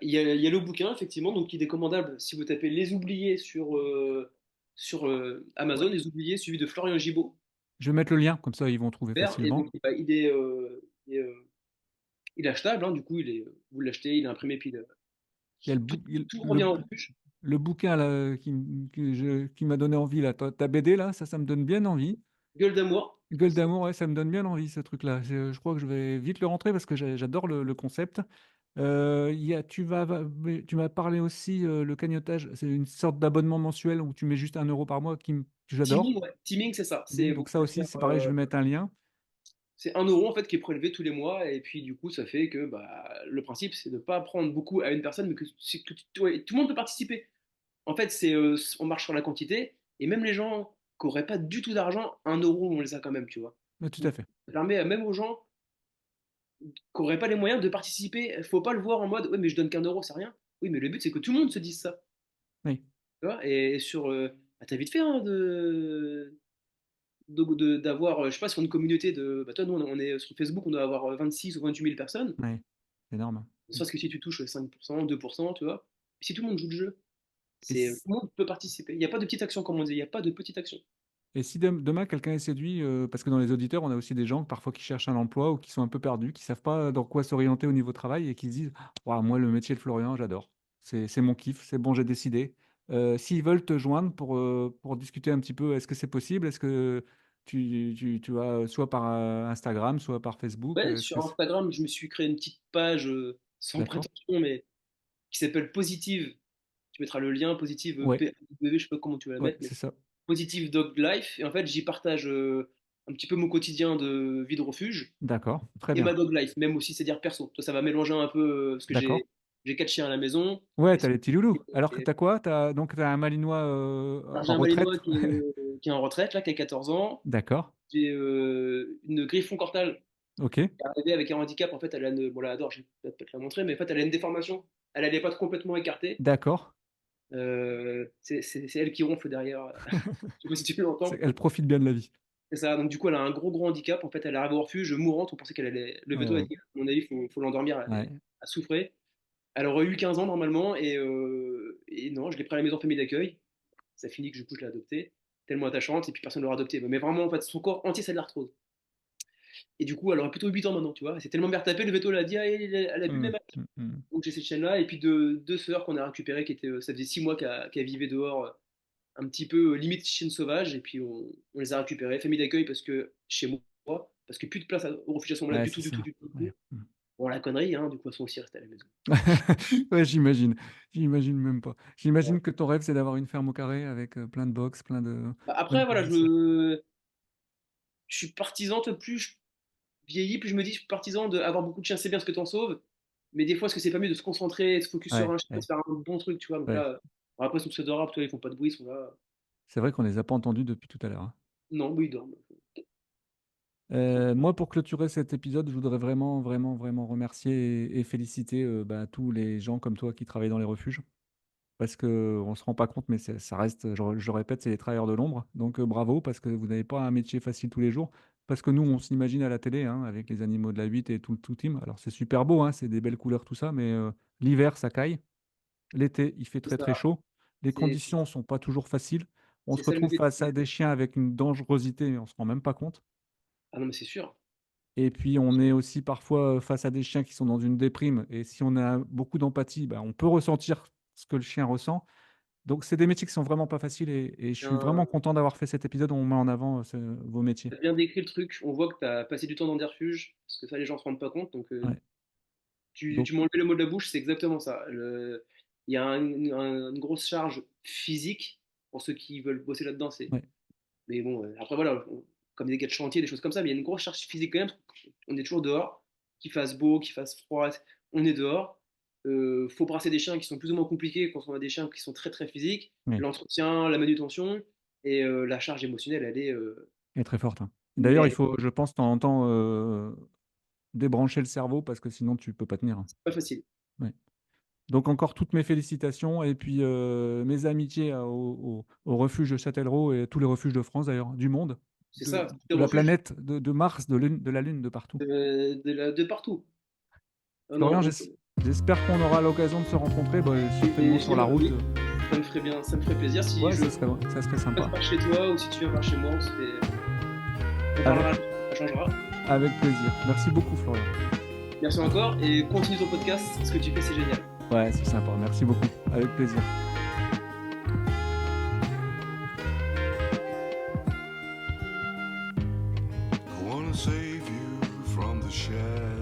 Il y a le bouquin, effectivement, donc il est commandable si vous tapez Les Oubliés sur Ouais. Amazon, Les Oubliés, suivi de Florian Gibault. Je vais mettre le lien, comme ça ils vont trouver Et facilement. donc, il est achetable, hein, du coup, vous l'achetez, il est imprimé, puis Il y a tout, il y a tout revient au refuge. le bouquin là, qui m'a donné envie, là. Ta BD, là, ça me donne bien envie. Gueule d'amour. Gueule d'amour, ouais, ça me donne bien envie, ce truc-là. Je crois que je vais vite le rentrer parce que j'adore le concept. Mais tu m'as parlé aussi, le cagnotage. C'est une sorte d'abonnement mensuel où tu mets juste 1 euro par mois que j'adore. Teaming, ouais. Teaming, c'est ça. Donc ça aussi, c'est pareil, je vais mettre un lien. C'est 1 euro en fait qui est prélevé tous les mois et puis du coup ça fait que bah, le principe c'est de ne pas prendre beaucoup à une personne mais ouais, tout le monde peut participer. En fait on marche sur la quantité et même les gens qui n'auraient pas du tout d'argent, 1 euro on les a quand même, tu vois. Tout Donc à fait. ça permet même aux gens qui n'auraient pas les moyens de participer. Il faut pas le voir en mode ouais mais je donne qu'1 euro, c'est rien. Oui mais le but c'est que tout le monde se dise ça. Oui, Tu vois et bah, t'as vite fait hein, d'avoir, je sais pas, sur une communauté de. Bah, toi, nous, on est sur Facebook, on doit avoir 26 ou 28 000 personnes. oui, c'est énorme. Ne serait-ce que si tu touches 5%, 2%, tu vois. Si tout le monde joue le jeu, Et, tout le monde peut participer. Il n'y a pas de petite action, comme on dit, il n'y a pas de petite action. Et si demain quelqu'un est séduit, parce que dans les auditeurs, on a aussi des gens parfois qui cherchent un emploi ou qui sont un peu perdus, qui savent pas dans quoi s'orienter au niveau travail et qui se disent, ouah, moi, le métier de Florian, j'adore. C'est mon kiff, c'est bon, j'ai décidé. S'ils veulent te joindre pour discuter un petit peu, est-ce que c'est possible? Est-ce que tu as soit par Instagram, soit par Facebook? Ouais, Est-ce sur que Instagram, je me suis créé une petite page sans D'accord? prétention, mais qui s'appelle Positive. Tu mettras le lien, Positive Ouais, PW, je sais pas comment tu vas la ouais, mettre, mais c'est ça. Positive Dog Life. Et en fait, j'y partage un petit peu mon quotidien de vie de refuge. D'accord, très Et ma bien. dog life, même aussi c'est dire perso. Toi, ça va mélanger un peu parce que D'accord. j'ai 4 chiens à la maison. Ouais, Et, t'as les petits loulous. Alors que et- t'as quoi? Donc t'as un Malinois alors, j'ai en un malinois retraite. qui est en retraite là, qui a 14 ans. D'accord. J'ai une griffon cortale Ok. qui est arrivée avec un handicap. En fait, elle a une, bon, là, adore, je vais peut-être te la montrer, mais en fait, elle a une déformation. Elle a les pattes complètement écartées. D'accord. C'est elle qui ronfle derrière. Je sais pas si tu peux l'entendre. Elle profite bien de la vie. C'est ça. Donc du coup, elle a un gros handicap. En fait, elle arrive au refuge mourante. On pensait qu'elle allait. Le veto a Ouais, dit, à mon avis, faut l'endormir. ouais. Elle souffrait. Elle aurait eu 15 ans normalement, et non, je l'ai pris à la maison famille d'accueil. Ça finit que du coup je l'ai adoptée, tellement attachante, et puis personne ne l'a adoptée. Mais vraiment, en fait, son corps entier, c'est de l'arthrose. Et du coup, elle aurait plutôt 8 ans maintenant, tu vois. C'est tellement bien retapé, le veto l'a dit, ah, elle a plus le Hmm, même âge. hmm, hmm. Donc j'ai cette chaîne-là, et puis deux sœurs qu'on a récupérées, qui étaient, ça faisait 6 mois qu'elles vivaient dehors, un petit peu limite chienne sauvage, et puis on les a récupérées, famille d'accueil, parce que chez moi, parce que plus de place au refuge à ce moment-là, Ouais, du c'est tout, du tout, ça. du tout, du Ouais. tout. Bon, la connerie, hein, du coup, elles sont aussi restées à la maison. Ouais, j'imagine. J'imagine même pas. Ouais. J'imagine que ton rêve, c'est d'avoir une ferme au carré avec plein de box, Bah, plein de après, voilà, positions. je suis partisan, plus je vieillis, plus je me dis, je suis partisan d'avoir beaucoup de chiens, c'est bien parce que t'en sauves, mais des fois, est-ce que c'est pas mieux de se concentrer, de se focus sur Ouais, un chien, de ouais, faire un bon truc, tu vois. Donc ouais. là, bon, après, ils sont tous adorables, toi, ils font pas de bruit, ils sont là. C'est vrai qu'on les a pas entendus depuis tout à l'heure, hein. Non, oui, ils dorment. Moi, pour clôturer cet épisode, je voudrais vraiment, vraiment, vraiment remercier et féliciter tous les gens comme toi qui travaillent dans les refuges. Parce qu'on ne se rend pas compte, mais ça reste, je répète, c'est les travailleurs de l'ombre. Donc bravo, parce que vous n'avez pas un métier facile tous les jours. Parce que nous, on s'imagine à la télé, hein, avec les animaux de la 8 et tout team. Alors c'est super beau, hein, c'est des belles couleurs, tout ça, mais l'hiver, ça caille. L'été, il fait C'est très très ça, chaud. Les c'est conditions ne sont pas toujours faciles. On c'est se ça le retrouve face à métier. des chiens avec une dangerosité, mais on ne se rend même pas compte. Ah non, mais c'est sûr. Et puis, on est aussi parfois face à des chiens qui sont dans une déprime. Et si on a beaucoup d'empathie, on peut ressentir ce que le chien ressent. Donc, c'est des métiers qui sont vraiment pas faciles et je suis vraiment Bien, content d'avoir fait cet épisode où on met en avant vos métiers. t'as bien décrit le truc. On voit que tu as passé du temps dans des refuges, parce que ça, les gens se rendent pas compte. Donc, Ouais. tu Donc, m'as enlevé le mot de la bouche, c'est exactement ça. Il y a une grosse charge physique pour ceux qui veulent bosser là-dedans. ouais, Mais bon, après, voilà, comme des gars de chantier, des choses comme ça, mais il y a une grosse charge physique quand même. On est toujours dehors, qu'il fasse beau, qu'il fasse froid, on est dehors. Faut brasser des chiens qui sont plus ou moins compliqués quand on a des chiens qui sont très très physiques. ouais. L'entretien, la manutention et la charge émotionnelle, Elle est très forte, hein. mais D'ailleurs, il elle est faut, je pense, de temps en temps, débrancher le cerveau parce que sinon, tu peux pas tenir, hein. pas facile. Ouais. Donc, encore toutes mes félicitations et puis mes amitiés au refuge de Châtellerault et tous les refuges de France, d'ailleurs, du monde, C'est ça, des de la refuges planète, de Mars, de la Lune, de partout. de partout. Ah non, Florian, j'espère qu'on aura l'occasion de se rencontrer, certainement sur la route. oui, ça me ferait plaisir si Ouais, je ça serait passe sympa. par chez toi ou si tu viens par chez moi, on Avec, parlera, ça changera. avec plaisir. Merci beaucoup, Florian. Merci encore et continue ton podcast, ce que tu fais c'est génial. Ouais, c'est sympa. Merci beaucoup. Avec plaisir. I wanna save you from the shadows.